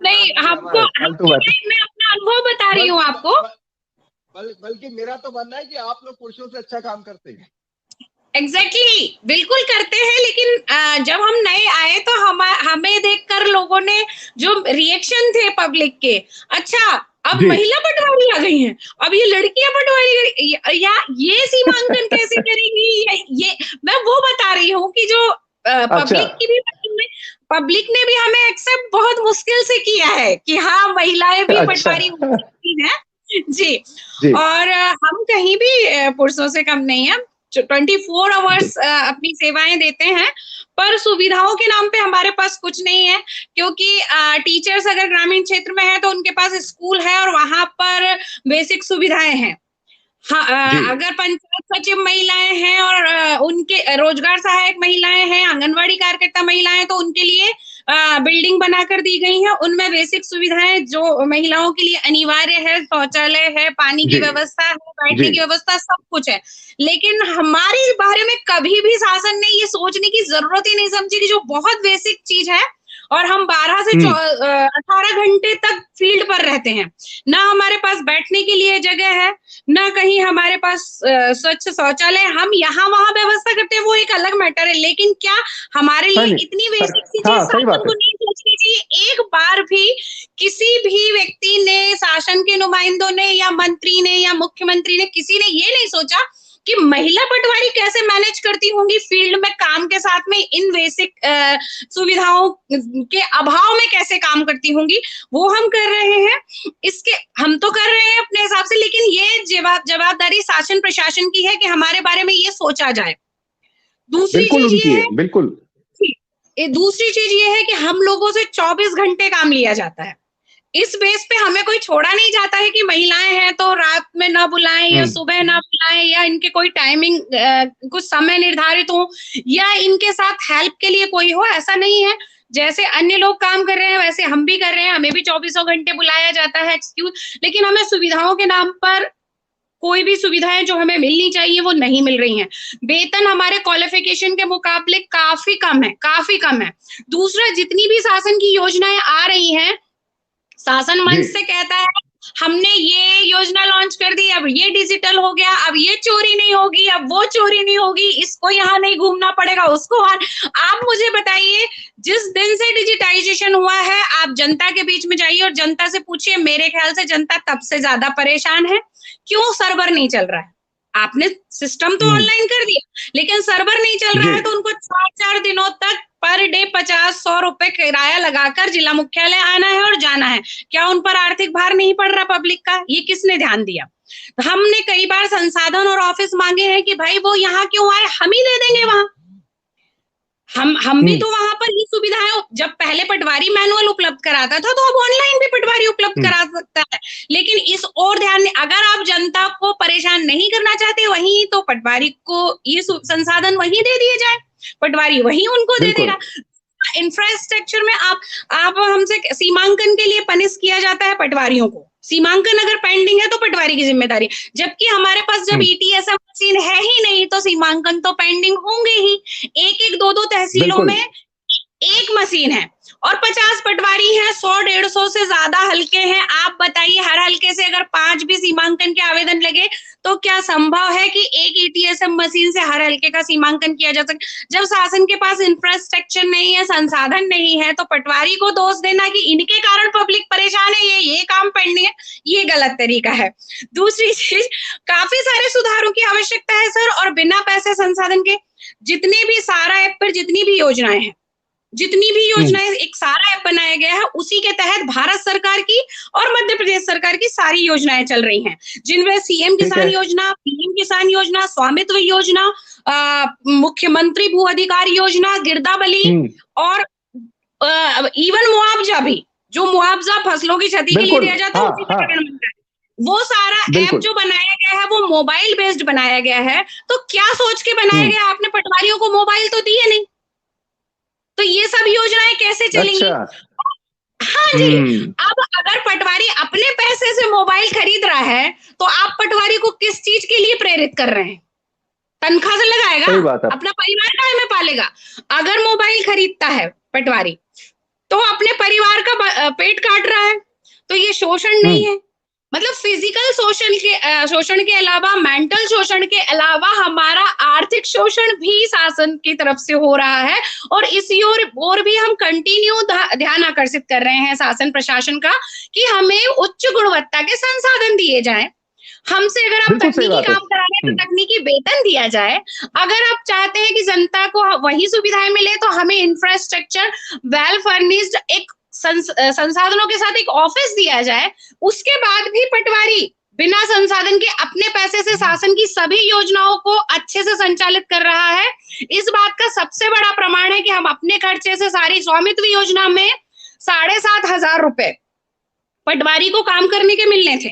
नहीं, हमको मैं अपना अनुभव बता रही हूँ आपको। बल्कि मेरा तो मानना है कि आप लोग पुरुषों से अच्छा काम करते हैं। एग्जैक्टली, बिल्कुल करते हैं, लेकिन जब हम नए आए तो हमें देखकर लोगों ने जो रिएक्शन थे पब्लिक के, अच्छा अब महिला पटवारी आ गई हैं, अब ये लड़कियां पटवारी या ये सीमांकन कैसे करेंगी, ये मैं वो बता रही हूँ कि जो पब्लिक की भी, पब्लिक ने भी हमें एक्सेप्ट बहुत मुश्किल से किया है कि हाँ महिलाएं भी पटवारी हो सकती हैं। जी। और हम कहीं भी पुरुषों से कम नहीं है, 24 आवर्स अपनी सेवाएं देते हैं, पर सुविधाओं के नाम पे हमारे पास कुछ नहीं है, क्योंकि टीचर्स अगर ग्रामीण क्षेत्र में है तो उनके पास स्कूल है और वहां पर बेसिक सुविधाएं हैं। हाँ, अगर पंचायत सचिव महिलाएं हैं और उनके रोजगार सहायक महिलाएं हैं, आंगनवाड़ी कार्यकर्ता महिलाएं, तो उनके लिए बिल्डिंग बनाकर दी गई है, उनमें बेसिक सुविधाएं जो महिलाओं के लिए अनिवार्य है, शौचालय है, पानी की व्यवस्था है, बैठने की व्यवस्था, सब कुछ है। लेकिन हमारे बारे में कभी भी शासन ने ये सोचने की जरूरत ही नहीं समझी कि जो बहुत बेसिक चीज है, और हम 12 से 18 घंटे तक फील्ड पर रहते हैं, ना हमारे पास बैठने के लिए जगह है, ना कहीं हमारे पास स्वच्छ शौचालय, हम यहाँ वहां व्यवस्था करते हैं, वो एक अलग मैटर है। लेकिन क्या हमारे लिए इतनी बेसिक चीजें शासन को नहीं सोचनी चाहिए? एक बार भी किसी भी व्यक्ति ने, शासन के नुमाइंदों ने या मंत्री ने या मुख्यमंत्री ने, किसी ने ये नहीं सोचा कि महिला पटवारी कैसे मैनेज करती होंगी फील्ड में काम के साथ में, इन बेसिक सुविधाओं के अभाव में कैसे काम करती होंगी? वो हम कर रहे हैं, इसके हम तो कर रहे हैं अपने हिसाब से, लेकिन ये जवाबदारी शासन प्रशासन की है कि हमारे बारे में ये सोचा जाए। दूसरी चीज ये है, बिल्कुल दूसरी चीज ये है कि हम लोगों से 24 घंटे काम लिया जाता है। इस बेस पे हमें कोई छोड़ा नहीं जाता है कि महिलाएं हैं तो रात में ना बुलाएं या सुबह ना बुलाएं, या इनके कोई टाइमिंग कुछ समय निर्धारित हो, या इनके साथ हेल्प के लिए कोई हो, ऐसा नहीं है। जैसे अन्य लोग काम कर रहे हैं वैसे हम भी कर रहे हैं, हमें भी 24 घंटे बुलाया जाता है एक्सक्यूज, लेकिन हमें सुविधाओं के नाम पर कोई भी सुविधाएं जो हमें मिलनी चाहिए वो नहीं मिल रही हैं। वेतन हमारे क्वालिफिकेशन के मुकाबले काफी कम है। दूसरा, जितनी भी शासन की योजनाएं आ रही हैं, शासन मंच से कहता है हमने ये योजना लॉन्च कर दी, अब ये डिजिटल हो गया, अब ये चोरी नहीं होगी, अब वो चोरी नहीं होगी, इसको यहाँ नहीं घूमना पड़ेगा, उसको आप मुझे बताइए, जिस दिन से डिजिटाइजेशन हुआ है, आप जनता के बीच में जाइए और जनता से पूछिए, मेरे ख्याल से जनता तब से ज्यादा परेशान है। क्यों? सर्वर नहीं चल रहा है। आपने सिस्टम तो ऑनलाइन कर दिया, लेकिन सर्वर नहीं चल रहा है, तो उनको 4-4 दिनों तक पर डे 50-100 रुपए किराया लगाकर जिला मुख्यालय आना है और जाना है। क्या उन पर आर्थिक भार नहीं पड़ रहा पब्लिक का? ये किसने ध्यान दिया? तो हमने कई बार संसाधन और ऑफिस मांगे हैं कि भाई वो यहाँ क्यों आए, हम ही दे देंगे वहां। हम भी तो वहां पर ये सुविधाएं, जब पहले पटवारी मैनुअल उपलब्ध कराता था, तो अब ऑनलाइन भी पटवारी उपलब्ध करा सकता है। लेकिन इस और ध्यान, अगर आप जनता को परेशान नहीं करना चाहते वहीं, तो पटवारी को ये संसाधन वहीं दे दिए जाए, पटवारी वहीं उनको दे देगा। इंफ्रास्ट्रक्चर में आप हमसे सीमांकन के लिए पनिश किया जाता है पटवारियों को, सीमांकन अगर पेंडिंग है तो पटवारी की जिम्मेदारी, जबकि हमारे पास जब ईटीएसएम मशीन है ही नहीं तो सीमांकन तो पेंडिंग होंगे ही। 1-1, 2-2 तहसीलों में एक मशीन है और 50 पटवारी हैं, 100-150 से ज्यादा हल्के हैं। आप बताइए, हर हल्के से अगर 5 भी सीमांकन के आवेदन लगे तो क्या संभव है कि एक ईटीएसएम मशीन से हर हल्के का सीमांकन किया जा सके? जब शासन के पास इंफ्रास्ट्रक्चर नहीं है, संसाधन नहीं है, तो पटवारी को दोष देना कि इनके कारण पब्लिक परेशान है, ये काम पेंडिंग है, ये गलत तरीका है। दूसरी चीज, काफी सारे सुधारों की आवश्यकता है सर, और बिना पैसे संसाधन के जितने भी सारा ऐप पर जितनी भी योजनाएं हैं, जितनी भी योजनाएं, एक सारा ऐप बनाया गया है, उसी के तहत भारत सरकार की और मध्य प्रदेश सरकार की सारी योजनाएं चल रही हैं, जिनमें सीएम किसान योजना, पीएम किसान योजना, स्वामित्व योजना, मुख्यमंत्री भू अधिकार योजना, गिरदावली और इवन मुआवजा भी, जो मुआवजा फसलों की क्षति के लिए दिया जाता है, उसी का प्रकरण बनता है। वो सारा ऐप जो बनाया गया है वो मोबाइल बेस्ड बनाया गया है। तो क्या सोच के बनाया गया? आपने पटवारियों को मोबाइल तो दिए नहीं, तो ये सब योजनाएं कैसे चलेंगी? हाँ जी। अब अगर पटवारी अपने पैसे से मोबाइल खरीद रहा है तो आप पटवारी को किस चीज के लिए प्रेरित कर रहे हैं? तनख्वाह से लगाएगा, अपना परिवार काहे में पालेगा? अगर मोबाइल खरीदता है पटवारी तो अपने परिवार का पेट काट रहा है, तो ये शोषण नहीं है? मतलब फिजिकल शोषण के अलावा, मेंटल शोषण के अलावा हमारा आर्थिक शोषण भी शासन की तरफ से हो रहा है। और इसी ओर भी हम कंटिन्यू ध्यान आकर्षित कर रहे हैं शासन प्रशासन का कि हमें उच्च गुणवत्ता के संसाधन दिए जाए। हमसे अगर आप तकनीकी काम करा रहे हैं तो तकनीकी वेतन दिया जाए। अगर आप चाहते हैं कि जनता को वही सुविधाएं मिले तो हमें इंफ्रास्ट्रक्चर वेल फर्निश्ड एक संसाधनों के साथ एक ऑफिस दिया जाए। उसके बाद भी पटवारी बिना संसाधन के अपने पैसे से शासन की सभी योजनाओं को अच्छे से संचालित कर रहा है। इस बात का सबसे बड़ा प्रमाण है कि हम अपने खर्चे से सारी स्वामित्व योजना में 7,500 रुपए पटवारी को काम करने के मिलने थे,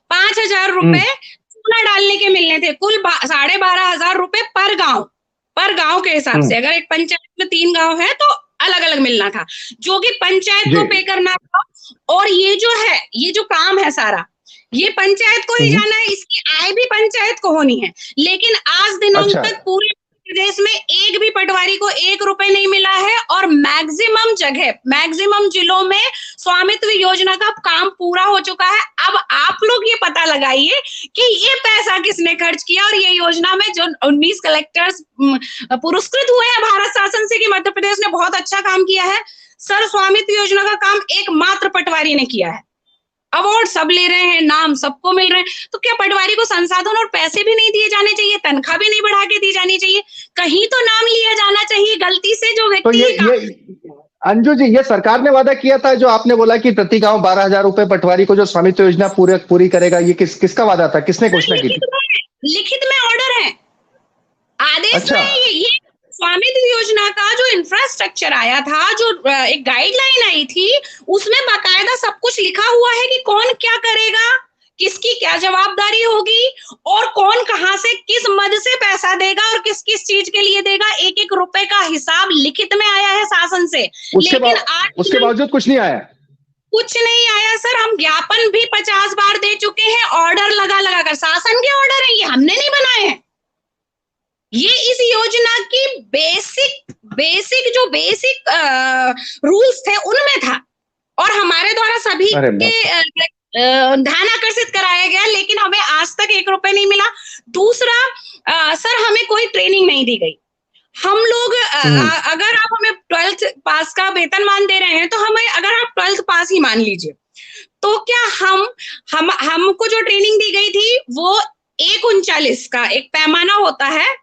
5,000 रुपए चूना डालने के मिलने थे, कुल 12,500 रुपए पर गांव के हिसाब से। अगर एक पंचायत में 3 गांव है तो अलग अलग मिलना था, जो कि पंचायत को पे करना था। और ये जो काम है सारा, ये पंचायत को ही जाना है, इसकी आय भी पंचायत को होनी है। लेकिन आज दिनों तक पूरे प्रदेश में एक भी पटवारी को 1 रुपए नहीं मिला है। और मैक्सिमम जिलों में स्वामित्व योजना का काम पूरा हो चुका है। अब आप लोग ये पता लगाइए कि ये पैसा किसने खर्च किया। और ये योजना में जो 19 कलेक्टर्स पुरस्कृत हुए हैं भारत शासन से कि मध्य प्रदेश ने बहुत अच्छा काम किया है, सर स्वामित्व योजना का काम एकमात्र पटवारी ने किया है। अवार्ड सब ले रहे हैं, नाम सबको मिल रहे हैं। तो क्या पटवारी को संसाधन और पैसे भी नहीं दिए जाने चाहिए? तनख्वाह भी नहीं बढ़ा के दी जानी चाहिए? कहीं तो नाम लिया जाना चाहिए गलती से जो व्यक्ति। तो अंजू जी, ये सरकार ने वादा किया था, जो आपने बोला कि प्रति गांव 12,000 रुपए पटवारी को जो स्वामित्व योजना पूरी करेगा, ये किसका वादा था? किसने घोषणा की थी? लिखित में ऑर्डर है, आदेश में ये स्वामित्व योजना का जो इंफ्रास्ट्रक्चर आया था, जो एक गाइडलाइन आई थी, उसमें बाकायदा सब कुछ लिखा हुआ है कि कौन क्या करेगा, किसकी क्या जवाबदारी होगी और कौन कहां से किस मद से पैसा देगा और किस किस चीज के लिए देगा। 1-1 रुपए का हिसाब लिखित में आया है शासन से। लेकिन उसके बावजूद कुछ नहीं आया, कुछ नहीं आया सर। हम ज्ञापन भी 50 बार दे चुके हैं, ऑर्डर लगा कर। शासन के ऑर्डर है, ये हमने नहीं बनाए हैं। ये इस योजना की बेसिक रूल्स थे उनमें था और हमारे द्वारा सभी के ध्यान आकर्षित कराया गया, लेकिन हमें आज तक 1 रुपए नहीं मिला। दूसरा सर, हमें कोई ट्रेनिंग नहीं दी गई। हम लोग अगर आप हमें 12th पास का वेतनमान दे रहे हैं तो हमें, अगर आप 12th पास ही मान लीजिए, तो क्या हमको जो ट्रेनिंग दी गई थी वो 1:39 का एक पैमाना होता है,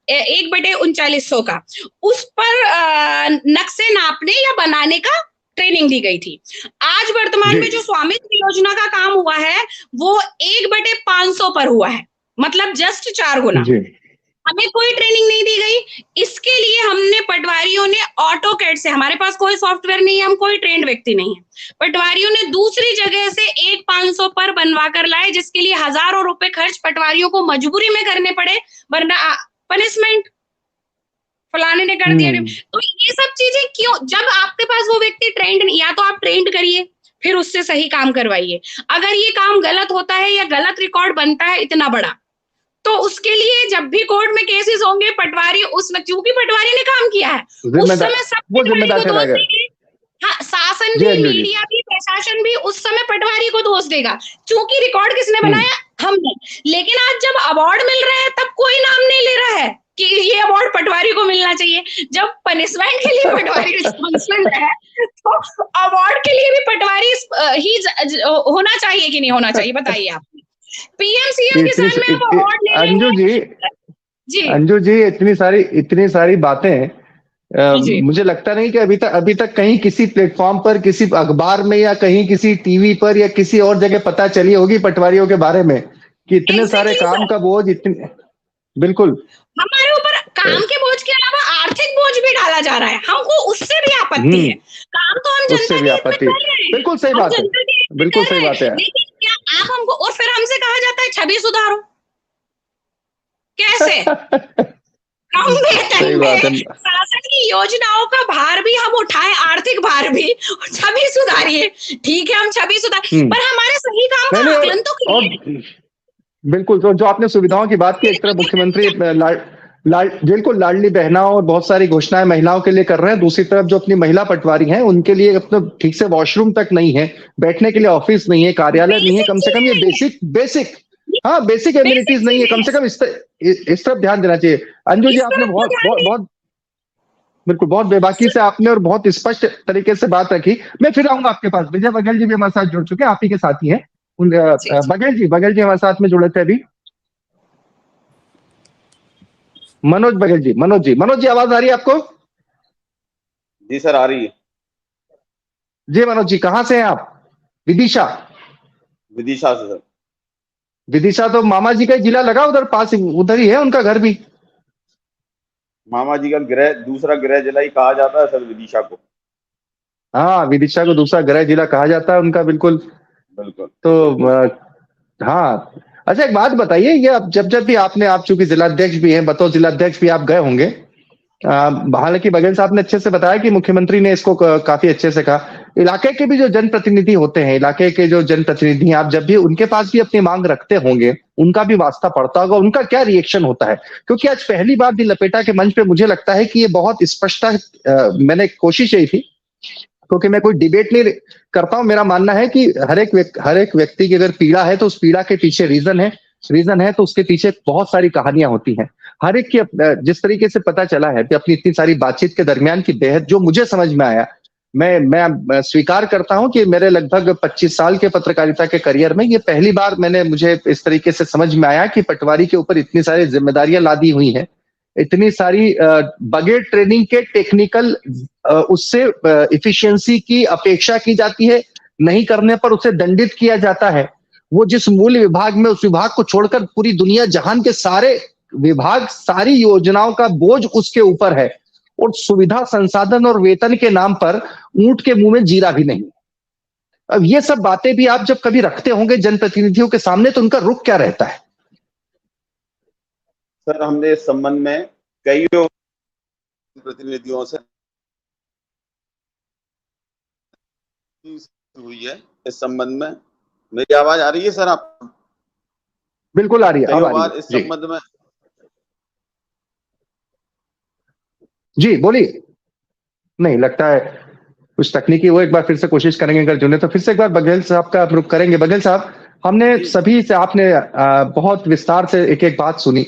1/3900 का, उस पर नक्शे नापने या बनाने का ट्रेनिंग दी गई थी। आज वर्तमान में जो स्वामित्व योजना का काम हुआ है वो 1/500 पर हुआ है, मतलब जस्ट 4 गुना। हमें कोई ट्रेनिंग नहीं दी गई। इसके लिए हमने पटवारियों ने ऑटोकैड से, हमारे पास कोई सॉफ्टवेयर नहीं है, हम कोई ट्रेंड व्यक्ति नहीं है, पटवारियों ने दूसरी जगह से 1/500 पर बनवा कर लाए, जिसके लिए हजारों रुपए खर्च पटवारियों को मजबूरी में करने पड़े, वरना पनिशमेंट फलाने ने कर दिया। तो ये सब चीजें क्यों? जब आपके पास वो व्यक्ति ट्रेंड नहीं, या तो आप ट्रेंड करिए फिर उससे सही काम करवाइए। अगर ये काम गलत होता है या गलत रिकॉर्ड बनता है इतना बड़ा, तो उसके लिए जब भी कोर्ट में केसेस होंगे, पटवारी उसमें, क्योंकि पटवारी ने काम किया है, उस समय सब जिम्मेदार को दोष देंगे। हाँ, शासन भी, मीडिया भी, प्रशासन भी उस समय पटवारी को दोष देगा, क्योंकि रिकॉर्ड किसने बनाया? हमने। लेकिन आज जब अवार्ड मिल रहे हैं तब कोई नाम नहीं ले रहा है कि ये अवार्ड पटवारी को मिलना चाहिए। जब पनिशमेंट के लिए पटवारी रिस्पॉन्सिबल है तो अवार्ड के लिए भी पटवारी ही होना चाहिए कि नहीं होना चाहिए? बताइए आप। पीएम सीएम किसान में अवार्ड ले रहे हैं। अंजू जी, इतनी सारी बातें मुझे लगता नहीं कि अभी तक कहीं किसी प्लेटफॉर्म पर, किसी अखबार में या कहीं किसी टीवी पर या किसी और जगह पता चली होगी पटवारियों के बारे में कि इतने सारे काम का बोझ, इतने, बिल्कुल हमारे ऊपर काम के बोझ के अलावा आर्थिक बोझ भी डाला जा रहा है, हमको उससे भी आपत्ति है। काम तो हम जनता के हित में कर रहे हैं, बिल्कुल सही बात है, बिल्कुल सही बात है, लेकिन क्या आप हमको, और फिर हमसे कहा जाता है छवि सुधारो, कैसे? कम वेतन में शासन की योजनाओं का भार भी हम उठाएं, आर्थिक भार भी, और छवि सुधारिए। ठीक है, हम छवि सुधार, पर हमारे सही काम का आकलन तो कीजिए। बिल्कुल, तो जो आपने सुविधाओं की बात की, एक तरफ मुख्यमंत्री बिल्कुल लाडली बहना और बहुत सारी घोषणाएं महिलाओं के लिए कर रहे हैं, दूसरी तरफ जो अपनी महिला पटवारी हैं उनके लिए अपना ठीक से वॉशरूम तक नहीं है, बैठने के लिए ऑफिस नहीं है, कार्यालय नहीं है, कम से कम ये बेसिक एम्यूनिटीज नहीं है, कम से कम इस तरफ ध्यान देना चाहिए। अंजू जी, आपने बहुत बिल्कुल बहुत बेबाकी से आपने और बहुत स्पष्ट तरीके से बात रखी। मैं फिर आऊंगा आपके पास। विजय बघेल जी भी हमारे साथ जुड़ चुके हैं, आप ही के साथी हैं। बघेल जी हमारे साथ में जुड़े थे अभी। मनोज बघेल जी, मनोज जी आवाज आ रही है आपको? जी सर, आ रही है जी। मनोज जी कहाँ से हैं आप? विदिशा से सर। विदिशा तो मामा जी का जिला लगा, उधर पास, उधर ही है उनका घर भी। मामा जी का दूसरा गृह जिला ही कहा जाता है सर विदिशा को। हाँ, विदिशा को दूसरा गृह जिला कहा जाता है उनका, बिल्कुल। तो हाँ, अच्छा एक बात बताइए, ये अब जब भी आप चूंकि जिलाध्यक्ष भी हैं, बतौर जिलाध्यक्ष भी आप गए होंगे, हालांकि बघेल साहब ने अच्छे से बताया कि मुख्यमंत्री ने इसको काफी अच्छे से कहा। इलाके के भी जो जनप्रतिनिधि होते हैं, इलाके के जो जनप्रतिनिधि, आप जब भी उनके पास भी अपनी मांग रखते होंगे, उनका भी वास्ता पड़ता होगा, उनका क्या रिएक्शन होता है? क्योंकि आज पहली बार दिल लपेटा के मंच पे मुझे लगता है कि ये बहुत स्पष्टता, मैंने कोशिश यही थी, क्योंकि मैं कोई डिबेट नहीं करता हूं, मेरा मानना है कि हर एक व्यक्ति की अगर पीड़ा है तो उस पीड़ा के पीछे रीजन है तो उसके पीछे बहुत सारी कहानियां होती हैं। हर एक की जिस तरीके से पता चला है कि अपनी इतनी सारी बातचीत के दरमियान की बेहद जो मुझे समझ में आया, मैं स्वीकार करता हूं कि मेरे लगभग 25 साल के पत्रकारिता के करियर में ये पहली बार मुझे इस तरीके से समझ में आया कि पटवारी के ऊपर इतनी सारी जिम्मेदारियां लादी हुई हैं, इतनी सारी बगैर ट्रेनिंग के टेक्निकल उससे इफिशियंसी की अपेक्षा की जाती है, नहीं करने पर उसे दंडित किया जाता है। वो जिस मूल विभाग में, उस विभाग को छोड़कर पूरी दुनिया जहान के सारे विभाग, सारी योजनाओं का बोझ उसके ऊपर है, और सुविधा, संसाधन और वेतन के नाम पर ऊंट के मुंह में जीरा भी नहीं। अब ये सब बातें भी आप जब कभी रखते होंगे जनप्रतिनिधियों के सामने, तो उनका रुख क्या रहता है? सर, हमने इस संबंध में कई प्रतिनिधियों से हुई है। इस संबंध में मेरी आवाज आ रही है सर? आप बिल्कुल आ रही है। इस संबंध में जी बोलिए। नहीं, लगता है कुछ तकनीकी, वो एक बार फिर से कोशिश करेंगे, अगर जुड़े तो फिर से एक बार बघेल साहब का रुख करेंगे। बघेल साहब, हमने सभी से, आपने बहुत विस्तार से एक एक बात सुनी,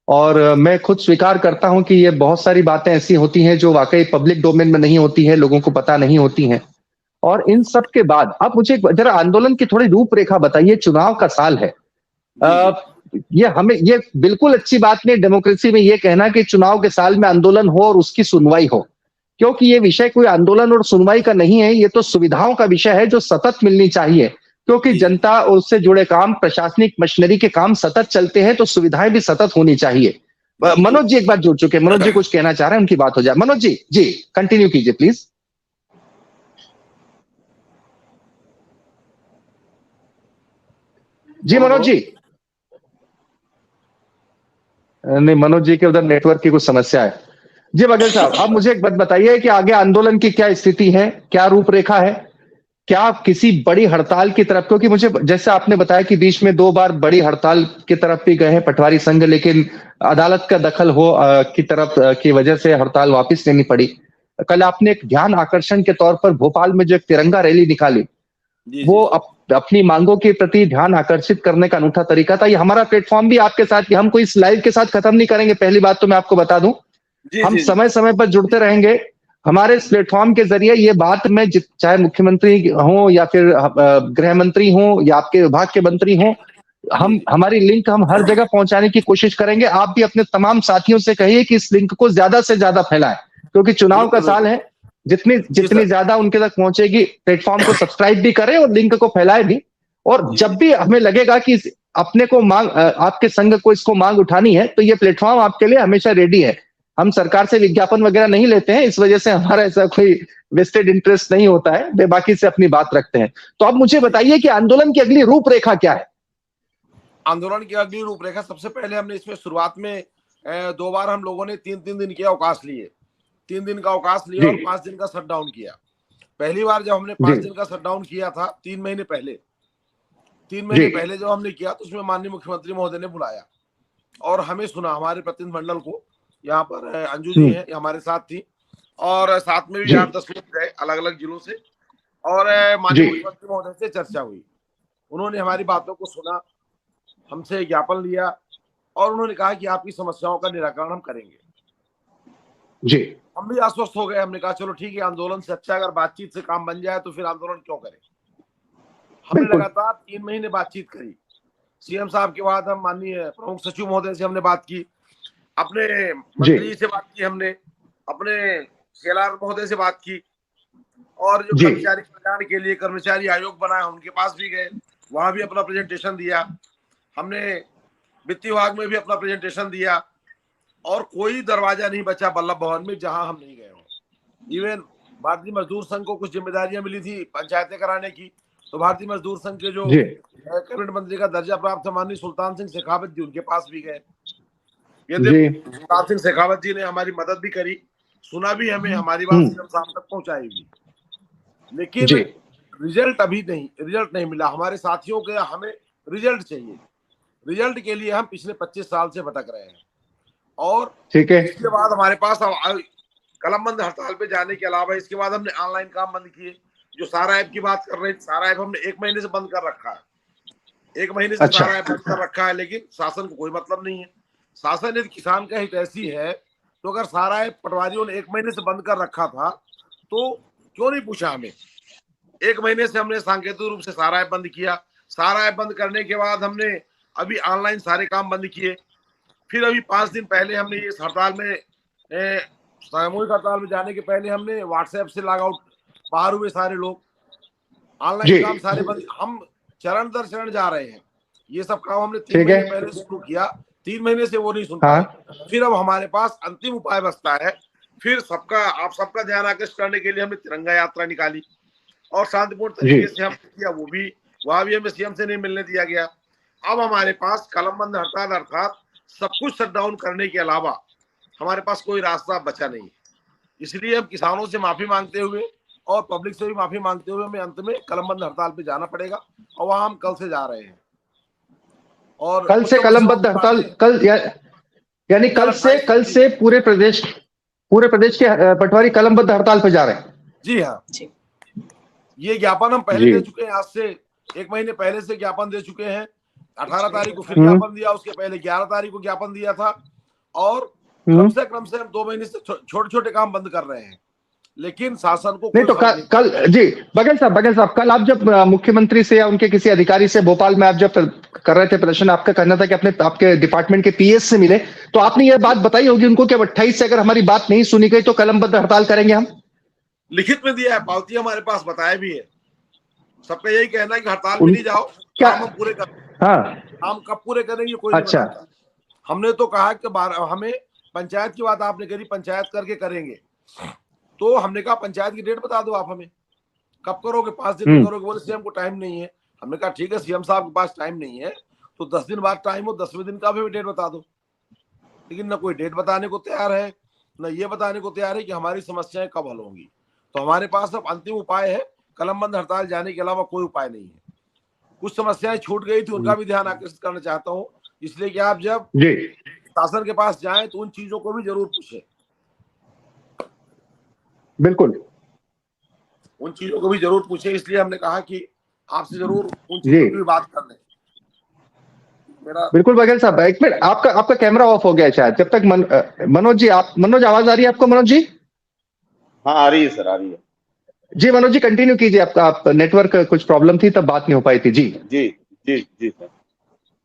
और मैं खुद स्वीकार करता हूं कि ये बहुत सारी बातें ऐसी होती हैं जो वाकई पब्लिक डोमेन में नहीं होती है, लोगों को पता नहीं होती हैं। और इन सब के बाद आप मुझे जरा आंदोलन की थोड़ी रूपरेखा बताइए। चुनाव का साल है, ये बिल्कुल अच्छी बात नहीं डेमोक्रेसी में ये कहना कि चुनाव के साल में आंदोलन हो और उसकी सुनवाई हो, क्योंकि ये विषय कोई आंदोलन और सुनवाई का नहीं है, ये तो सुविधाओं का विषय है जो सतत मिलनी चाहिए, क्योंकि जनता और उससे जुड़े काम, प्रशासनिक मशीनरी के काम सतत चलते हैं, तो सुविधाएं भी सतत होनी चाहिए। मनोज जी एक बार जुड़ चुके हैं, मनोज जी कुछ कहना चाह रहे हैं, उनकी बात हो जाए। मनोज जी कंटिन्यू कीजिए प्लीज। जी मनोज जी। नहीं, मनोज जी के उधर नेटवर्क की कुछ समस्या है। जी बघेल साहब, आप मुझे एक बात बताइए कि आगे आंदोलन की क्या स्थिति है, क्या रूपरेखा है, क्या किसी बड़ी हड़ताल की तरफ? क्योंकि मुझे जैसे आपने बताया कि बीच में 2 बार बड़ी हड़ताल की तरफ भी गए हैं पटवारी संघ, लेकिन अदालत का दखल की तरफ की वजह से हड़ताल वापस लेनी पड़ी। कल आपने एक ध्यान आकर्षण के तौर पर भोपाल में जो एक तिरंगा रैली निकाली, वो अपनी मांगों के प्रति ध्यान आकर्षित करने का अनूठा तरीका था। ये हमारा प्लेटफॉर्म भी आपके साथ, हम कोई इस लाइव के साथ खत्म नहीं करेंगे, पहली बात तो मैं आपको बता दूं। हम समय समय पर जुड़ते रहेंगे। हमारे इस प्लेटफॉर्म के जरिए ये बात में, चाहे मुख्यमंत्री हो या फिर गृह मंत्री हो या आपके विभाग के मंत्री हो, हमारी लिंक हम हर जगह पहुंचाने की कोशिश करेंगे। आप भी अपने तमाम साथियों से कहिए कि इस लिंक को ज्यादा से ज्यादा फैलाएं, क्योंकि चुनाव का साल है, जितनी ज्यादा उनके तक पहुंचेगी, प्लेटफॉर्म को सब्सक्राइब भी करें और लिंक को फैलाए भी। और जब भी हमें लगेगा कि अपने को आपके संघ को इसको मांग उठानी है, तो ये प्लेटफॉर्म आपके लिए हमेशा रेडी है। हम सरकार से विज्ञापन वगैरह नहीं लेते हैं, इस वजह से हमारा ऐसा कोई वेस्टेड इंटरेस्ट नहीं होता है, बेबाकी से अपनी बात रखते हैं। तो अब मुझे बताइए कि आंदोलन की अगली रूपरेखा क्या है? आंदोलन की अगली रूपरेखा, सबसे पहले हमने इसमें शुरुआत में 2 बार हम लोगों ने 3-3 दिन के अवकाश लिए, 3 दिन का अवकाश लिया और 5 दिन का शटडाउन किया। पहली बार जब हमने 5 दिन का शटडाउन किया था 3 महीने पहले जब हमने किया, तो उसमें माननीय मुख्यमंत्री महोदय ने बुलाया और हमें सुना, हमारे प्रतिनिधिमंडल को, यहाँ पर अंजू जी है हमारे साथ थी, और साथ में भी 8-10 लोग गए अलग अलग जिलों से, और माननीय मुख्यमंत्री महोदय से चर्चा हुई। उन्होंने हमारी बातों को सुना, हमसे ज्ञापन लिया और उन्होंने कहा कि आपकी समस्याओं का निराकरण हम करेंगे। जी, हम भी आश्वस्त हो गए। हमने कहा चलो ठीक है, आंदोलन से अच्छा अगर बातचीत से काम बन जाए तो फिर आंदोलन क्यों करें। हमने लगातार 3 महीने बातचीत करी। सीएम साहब के बाद हम माननीय प्रमुख सचिव महोदय से हमने बात की, अपने मंत्री से बात की, हमने अपने केलार महोदय से बात की, और जो कर्मचारी कल्याण के लिए कर्मचारी आयोग बनाया उनके पास भी गए, वहां भी अपना प्रेजेंटेशन दिया। हमने वित्त विभाग में भी अपना प्रेजेंटेशन दिया, और कोई दरवाजा नहीं बचा बल्लभ भवन में जहां हम नहीं गए हों। इवन भारतीय मजदूर संघ को कुछ जिम्मेदारियां मिली थी पंचायतें कराने की, तो भारतीय मजदूर संघ के जो कैबिनेट मंत्री का दर्जा प्राप्त है माननीय सुल्तान सिंह शेखावत जी, उनके पास भी गए। सुल्तान सिंह शेखावत जी ने हमारी मदद भी करी, सुना भी हमें, हमारी बात सीएम साहब तक पहुंचाई भी, लेकिन रिजल्ट नहीं मिला। हमारे साथियों के हमें रिजल्ट चाहिए। रिजल्ट के लिए हम पिछले 25 साल से भटक रहे हैं, और इसके बाद हमारे पास कलमबंद हड़ताल पे जाने के अलावा इसके बाद हमने ऑनलाइन काम बंद किए। जो सारा ऐप की बात कर रहे हैं, सारा ऐप हमने 1 महीने से बंद कर रखा है, 1 महीने से सारा ऐप बंद कर रखा है, लेकिन शासन को कोई मतलब नहीं है। शासन यदि किसान का हित ऐसी है, तो अगर सारा ऐप पटवारियों ने 1 महीने से बंद कर रखा था, तो क्यों नहीं पूछा हमें। 1 महीने से हमने सांकेतिक रूप से सारा ऐप बंद किया। सारा ऐप बंद करने के बाद हमने अभी ऑनलाइन सारे काम बंद किए। फिर अभी 5 दिन पहले हमने इस हड़ताल में, सामूहिक हड़ताल में जाने के पहले हमने व्हाट्सएप से लॉग आउट, बाहर हुए सारे लोग, ऑनलाइन काम सारे बंद। हम चरण दर चरण जा रहे हैं। ये सब काम हमने 3 महीने पहले शुरू किया, 3 महीने से वो नहीं सुनता। फिर अब हमारे पास अंतिम उपाय बचता है। फिर आप सबका ध्यान आकर्षित करने के लिए हमने तिरंगा यात्रा निकाली, और शांतिपूर्ण तरीके से हम किया, वो भी वहां भी हमें सीएम से नहीं मिलने दिया गया। अब हमारे पास कलमबंद हड़ताल अर्थात सब कुछ शटडाउन करने के अलावा हमारे पास कोई रास्ता बचा नहीं। इसलिए हम किसानों से माफी मांगते हुए और पब्लिक से भी माफी मांगते हुए हमें अंत में कलमबंद हड़ताल पे जाना पड़ेगा, और वहां हम कल से जा रहे हैं। और कल से कलमबंद हड़ताल, यानी कल से पूरे प्रदेश के पटवारी कलमबंद हड़ताल पे जा रहे हैं। जी हाँ, ये ज्ञापन हम पहले दे चुके हैं, आज से 1 महीने पहले से ज्ञापन दे चुके हैं। 18 तारीख को फिर ज्ञापन दिया, उसके पहले 11 तारीख को ज्ञापन दिया था, और कम से कम हम 2 महीने से छोटे छोटे काम बंद कर रहे हैं, लेकिन शासन को नहीं। तो कल जी बघेल साहब, कल आप जब मुख्यमंत्री से या उनके किसी अधिकारी से भोपाल में आप जब कर रहे थे प्रदर्शन, आपका कहना था कि आपके डिपार्टमेंट के पीएस से मिले, तो आपने ये बात बताई होगी उनको कि 28 से अगर हमारी बात नहीं सुनी गई तो कलमबंद हड़ताल करेंगे हम। लिखित में दिया है, पावती हमारे पास, बताया भी है। सबका यही कहना है कि हड़ताल में नहीं जाओ, काम हम पूरे करें। काम कब पूरे करेंगे कोई नहीं बताता। हमने तो कहा कि हमें पंचायत की बात आपने करी, पंचायत करके करेंगे, तो हमने कहा पंचायत की डेट बता दो आप हमें, कब करोगे, 5 दिन में करोगे। बोले सीएम को टाइम नहीं है। हमने कहा ठीक है, सीएम साहब के पास टाइम नहीं है तो 10 दिन बाद टाइम हो, 10वें दिन का भी डेट बता दो। लेकिन न कोई डेट बताने को तैयार है, न ये बताने को तैयार है कि हमारी समस्याएं कब हल होंगी। तो हमारे पास अब अंतिम उपाय है, कलमबंद हड़ताल जाने के अलावा कोई उपाय नहीं है। कुछ समस्याएं छूट गई थी, उनका भी ध्यान आकर्षित करना चाहता हूँ, इसलिए कि आप जब शासन के पास जाएं तो उन चीजों को भी जरूर पूछें। बिल्कुल, उन चीजों को भी जरूर पूछें, इसलिए हमने कहा कि आपसे जरूर उन चीजों की भी बात कर लें। बिल्कुल बघेल साहब, एक मिनट, आपका कैमरा ऑफ हो गया है शायद। जब तक मनोज आवाज आ रही है आपको? मनोज जी, हाँ आ रही है सर, आ रही है जी। मनोज जी कंटिन्यू कीजिए, आप नेटवर्क कुछ प्रॉब्लम थी तब बात नहीं हो पाई थी। जी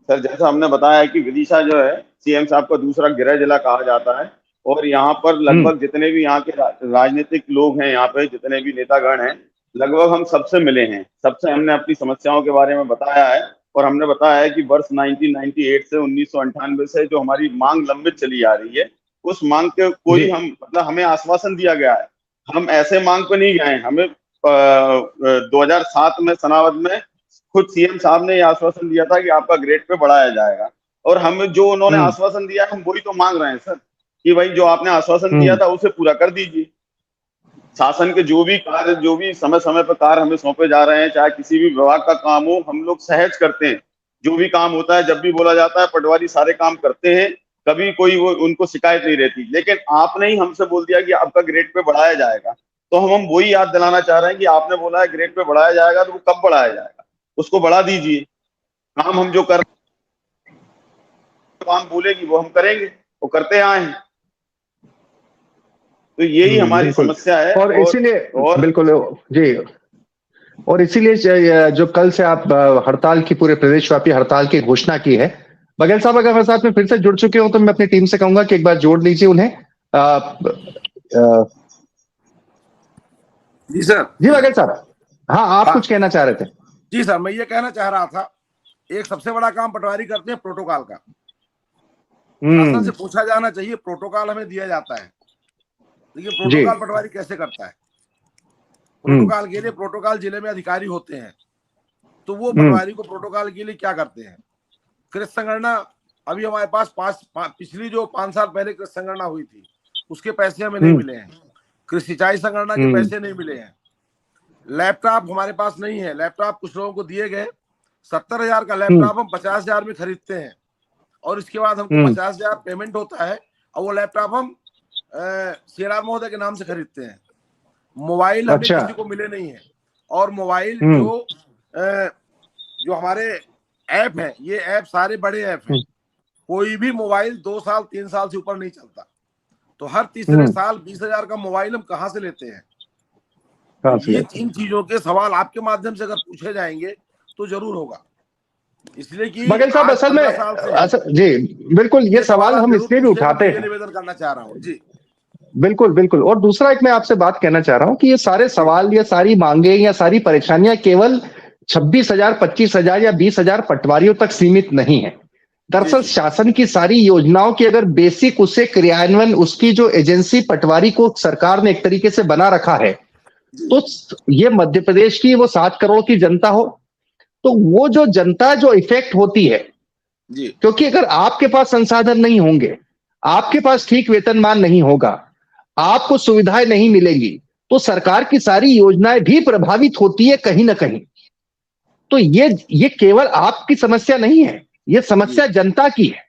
सर जैसा हमने बताया कि विदिशा जो है सीएम साहब का दूसरा गृह जिला कहा जाता है, और यहाँ पर लगभग जितने भी यहाँ के राजनीतिक लोग हैं, यहाँ पे जितने भी नेतागण हैं, लगभग हम सबसे मिले हैं, सबसे हमने अपनी समस्याओं के बारे में बताया है। और हमने बताया है कि वर्ष 1998 से 1998 से जो हमारी मांग लंबित चली आ रही है, उस मांग के कोई हम मतलब हमें आश्वासन दिया गया है, हम ऐसे मांग पे नहीं गए। हमें 2007 में सनावद में खुद सीएम साहब ने यह आश्वासन दिया था कि आपका ग्रेड पे बढ़ाया जाएगा, और हमें जो उन्होंने आश्वासन दिया हम वही तो मांग रहे हैं सर, कि भाई जो आपने आश्वासन दिया था उसे पूरा कर दीजिए। शासन के जो भी कार्य, जो भी समय समय पर कार्य हमें सौंपे जा रहे हैं, चाहे किसी भी विभाग का काम हो, हम लोग सहज करते हैं। जो भी काम होता है, जब भी बोला जाता है पटवारी सारे काम करते हैं, कभी कोई वो उनको शिकायत नहीं रहती। लेकिन आपने ही हमसे बोल दिया कि आपका ग्रेड पे बढ़ाया जाएगा, तो हम वही याद दिलाना चाह रहे हैं कि आपने बोला है ग्रेड पे बढ़ाया जाएगा, तो वो कब बढ़ाया जाएगा, उसको बढ़ा दीजिए। काम हम जो कर काम बोलेगी वो हम करेंगे, वो करते आए हैं। तो यही हमारी समस्या है। और इसीलिए बिल्कुल जी, और इसीलिए जो कल से आप हड़ताल की, पूरे प्रदेशव्यापी हड़ताल की घोषणा की है। बघेल साहब अगर हमारे साथ में फिर से जुड़ चुके हो तो मैं अपनी टीम से कहूंगा कि एक बार जोड़ लीजिए उन्हें। जी सर। जी बघेल साहब, हाँ आप कुछ कहना चाह रहे थे? जी सर, मैं ये कहना चाह रहा था, एक सबसे बड़ा काम पटवारी करते हैं प्रोटोकॉल का। शासन से पूछा जाना चाहिए, प्रोटोकॉल हमें दिया जाता है, देखिए प्रोटोकॉल पटवारी कैसे करता है। प्रोटोकॉल के लिए प्रोटोकॉल जिले में अधिकारी होते हैं, तो वो पटवारी को प्रोटोकॉल के लिए क्या करते हैं, कृषि संगणना अभी हमारे पास पिछली जो 5 साल पहले कृषि संगणना हुई थी उसके पैसे हमें नहीं मिले हैं। कृषि सिंचाई संगणना के पैसे नहीं मिले हैं। लैपटॉप हमारे पास नहीं है, लैपटॉप कुछ लोगों को दिए गए। 70,000 का लैपटॉप हम 50,000 में खरीदते हैं, और इसके बाद हमको 50,000 पेमेंट होता है, और वो लैपटॉप हम सीआर महोदय के नाम से खरीदते हैं। मोबाइल हमें किसी को मिले नहीं है, और मोबाइल जो हमारे ऐप है, ये ऐप सारे बड़े ऐप हैं, कोई भी मोबाइल 2 साल 3 साल से ऊपर नहीं चलता। तो हर तीसरे साल 20,000 का मोबाइल हम कहाँ से लेते हैं? ये इन चीजों के सवाल आपके माध्यम से अगर पूछे जाएंगे तो जरूर होगा, इसलिए कि बघेल साहब असल में जी बिल्कुल ये सवाल हम इसलिए भी उठाते हैं, निवेदन करना चाह रहा हूँ जी। बिल्कुल बिल्कुल। और दूसरा एक मैं आपसे बात कहना चाह रहा हूं कि ये सारे सवाल, ये सारी मांगे या सारी परेशानियां केवल 26,000, 25,000 या 20,000 पटवारियों तक सीमित नहीं है। दरअसल शासन की सारी योजनाओं की अगर बेसिक उसे क्रियान्वयन, उसकी जो एजेंसी पटवारी को सरकार ने एक तरीके से बना रखा है, तो ये मध्य प्रदेश की वो 7 करोड़ की जनता हो, तो वो जो जनता जो इफेक्ट होती है जी, क्योंकि अगर आपके पास संसाधन नहीं होंगे, आपके पास ठीक वेतनमान नहीं होगा, आपको सुविधाएं नहीं मिलेंगी, तो सरकार की सारी योजनाएं भी प्रभावित होती है कहीं ना कहीं। तो ये केवल आपकी समस्या नहीं है, ये समस्या जनता की है।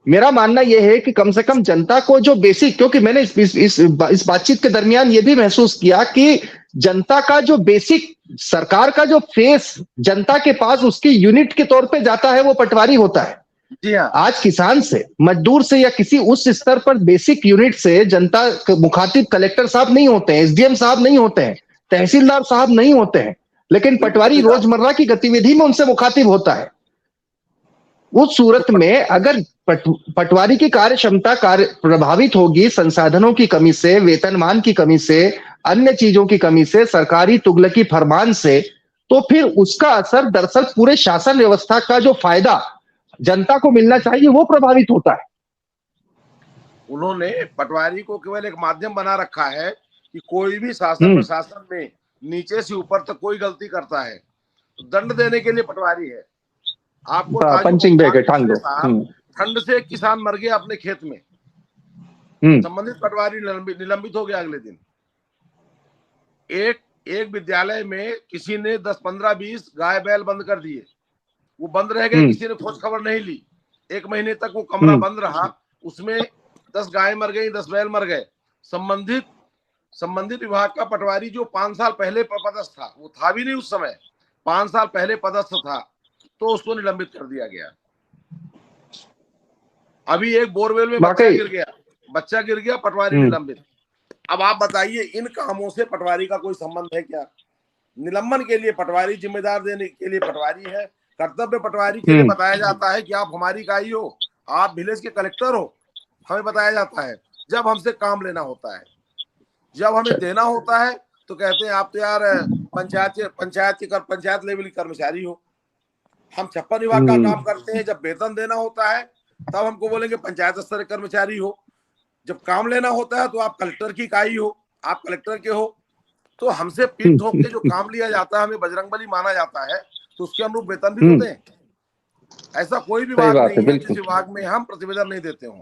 मेरा मानना यह है कि कम से कम जनता को जो बेसिक, क्योंकि मैंने इस बातचीत के दरमियान ये भी महसूस किया कि जनता का जो बेसिक, सरकार का जो फेस जनता के पास उसकी यूनिट के तौर पे जाता है, वो पटवारी होता है। जी हाँ। आज किसान से, मजदूर से या किसी उस स्तर पर बेसिक यूनिट से जनता मुखातिब कलेक्टर साहब नहीं होते हैं, एसडीएम साहब नहीं होते हैं, तहसीलदार साहब नहीं होते हैं, लेकिन पटवारी रोजमर्रा की गतिविधि में उनसे मुखातिब होता है। उस सूरत में अगर पटवारी की कार्य क्षमता प्रभावित होगी संसाधनों की कमी से, वेतनमान की कमी से, अन्य चीजों की कमी से, सरकारी तुगलकी फरमान से, तो फिर उसका असर दरअसल पूरे शासन व्यवस्था का जो फायदा जनता को मिलना चाहिए वो प्रभावित होता है। उन्होंने पटवारी को केवल एक माध्यम बना रखा है कि कोई भी शासन प्रशासन में नीचे से ऊपर तक कोई गलती करता है तो दंड देने के लिए पटवारी है। आपको पंचिंग बैग है, टांग दो। ठंड से किसान मर गया अपने खेत में, संबंधित पटवारी निलंबित हो गया अगले दिन। एक विद्यालय में किसी ने 10, 15, 20 गाय बैल बंद कर दिए, वो बंद रह गए, किसी ने खोज खबर नहीं ली। 1 महीने तक वो कमरा बंद रहा, उसमें 10 गाय मर गई, 10 बैल मर गए। संबंधित विभाग का पटवारी जो 5 साल पहले पदस्थ था, वो था भी नहीं उस समय, 5 साल पहले पदस्थ था, तो उसको निलंबित कर दिया गया। अभी एक बोरवेल में बच्चा गिर गया, पटवारी निलंबित। अब आप बताइए, इन कामों से पटवारी का कोई संबंध है क्या? निलंबन के लिए पटवारी जिम्मेदार, देने के लिए पटवारी है। कर्तव्य पटवारी के लिए बताया जाता है कि आप हमारी इकाई हो, आप विलेज के कलेक्टर हो, हमें बताया जाता है। जब हमसे काम लेना होता है। जब हमें देना होता है तो कहते हैं आप तो यार पंचायत लेवल के कर्मचारी हो। हम 56 विभाग का काम करते हैं। जब वेतन देना होता है तब हमको बोलेंगे पंचायत स्तर के कर्मचारी हो। जब काम लेना होता है तो आप कलेक्टर की इकाई हो, आप कलेक्टर के हो। तो हमसे पीठ ठोक के जो काम लिया जाता है, हमें बजरंगबली माना जाता है, तो उसके अनुरूप वेतन भी तो दें। ऐसा कोई विभाग नहीं है जिस विभाग में हम प्रतिवेदन नहीं देते हों।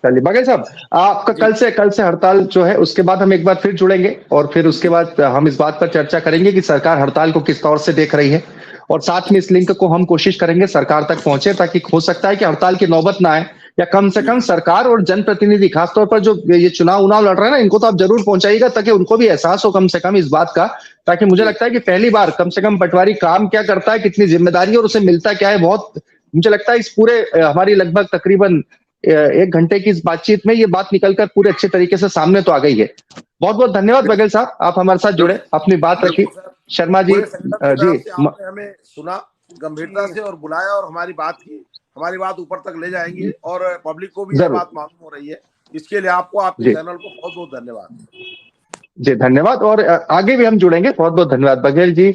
चलिए बघेल साहब, आपका कल से हड़ताल जो है, उसके बाद हम एक बार फिर जुड़ेंगे और फिर उसके बाद हम इस बात पर चर्चा करेंगे कि सरकार हड़ताल को किस तौर से देख रही है, और साथ में इस लिंक को हम कोशिश करेंगे सरकार तक पहुंचे, ताकि हो सकता है कि हड़ताल की नौबत ना आए, या कम से कम सरकार और जनप्रतिनिधि, खासतौर पर जो ये चुनाव लड़ रहे हैं ना, इनको तो आप जरूर पहुंचाइएगा ताकि उनको भी एहसास हो कम से कम इस बात का। ताकि मुझे लगता है कि पहली बार कम से कम पटवारी काम क्या करता है, कितनी जिम्मेदारी है और उसे मिलता क्या है, बहुत मुझे लगता है इस पूरे हमारी लगभग तकरीबन 1 घंटे की इस बातचीत में ये बात निकलकर पूरे अच्छे तरीके से सामने तो आ गई है। बहुत बहुत धन्यवाद बघेल साहब, आप हमारे साथ जुड़े, अपनी बात रखी। शर्मा जी आपने हमें सुना गंभीरता से और बुलाया और हमारी बात ऊपर तक ले जाएंगे और पब्लिक को भी ये बात मालूम हो रही है। इसके लिए आपको, आपके चैनल को बहुत बहुत धन्यवाद। जी धन्यवाद, और आगे भी हम जुड़ेंगे। बहुत बहुत धन्यवाद बघेल जी,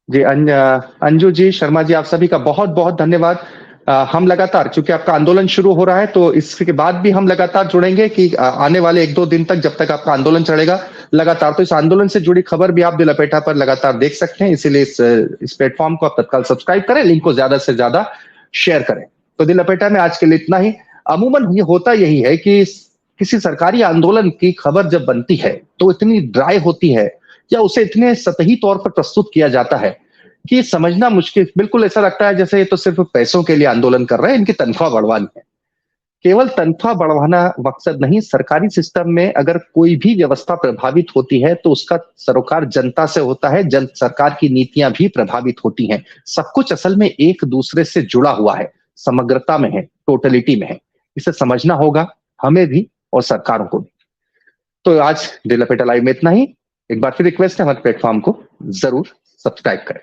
अंजू जी, शर्मा जी, आप सभी का बहुत बहुत धन्यवाद। हम लगातार, क्योंकि आपका आंदोलन शुरू हो रहा है, तो इसके बाद भी हम लगातार जुड़ेंगे कि आने वाले 1-2 दिन तक, जब तक आपका आंदोलन चलेगा लगातार, तो इस आंदोलन से जुड़ी खबर भी आप दिल लपेटा पर लगातार देख सकते हैं। इसीलिए इस प्लेटफॉर्म को आप तत्काल सब्सक्राइब करें, लिंक को ज्यादा से ज्यादा शेयर करें। तो दिल लपेटा में आज के लिए इतना ही। अमूमन ये होता यही है कि किसी सरकारी आंदोलन की खबर जब बनती है तो इतनी ड्राई होती है, या उसे इतने सतही तौर पर प्रस्तुत किया जाता है कि समझना मुश्किल। बिल्कुल ऐसा लगता है जैसे ये तो सिर्फ पैसों के लिए आंदोलन कर रहे हैं, इनकी तनख्वाह बढ़वानी है। केवल तनख्वाह बढ़वाना मकसद नहीं, सरकारी सिस्टम में अगर कोई भी व्यवस्था प्रभावित होती है तो उसका सरोकार जनता से होता है, सरकार की नीतियां भी प्रभावित होती हैं। सब कुछ असल में एक दूसरे से जुड़ा हुआ है, समग्रता में है, टोटलिटी में है। इसे समझना होगा हमें भी और सरकारों को भी। तो आज दिल लपेटा लाइव में इतना ही। एक बार फिर रिक्वेस्ट है, हमारे प्लेटफॉर्म को जरूर सब्सक्राइब करें।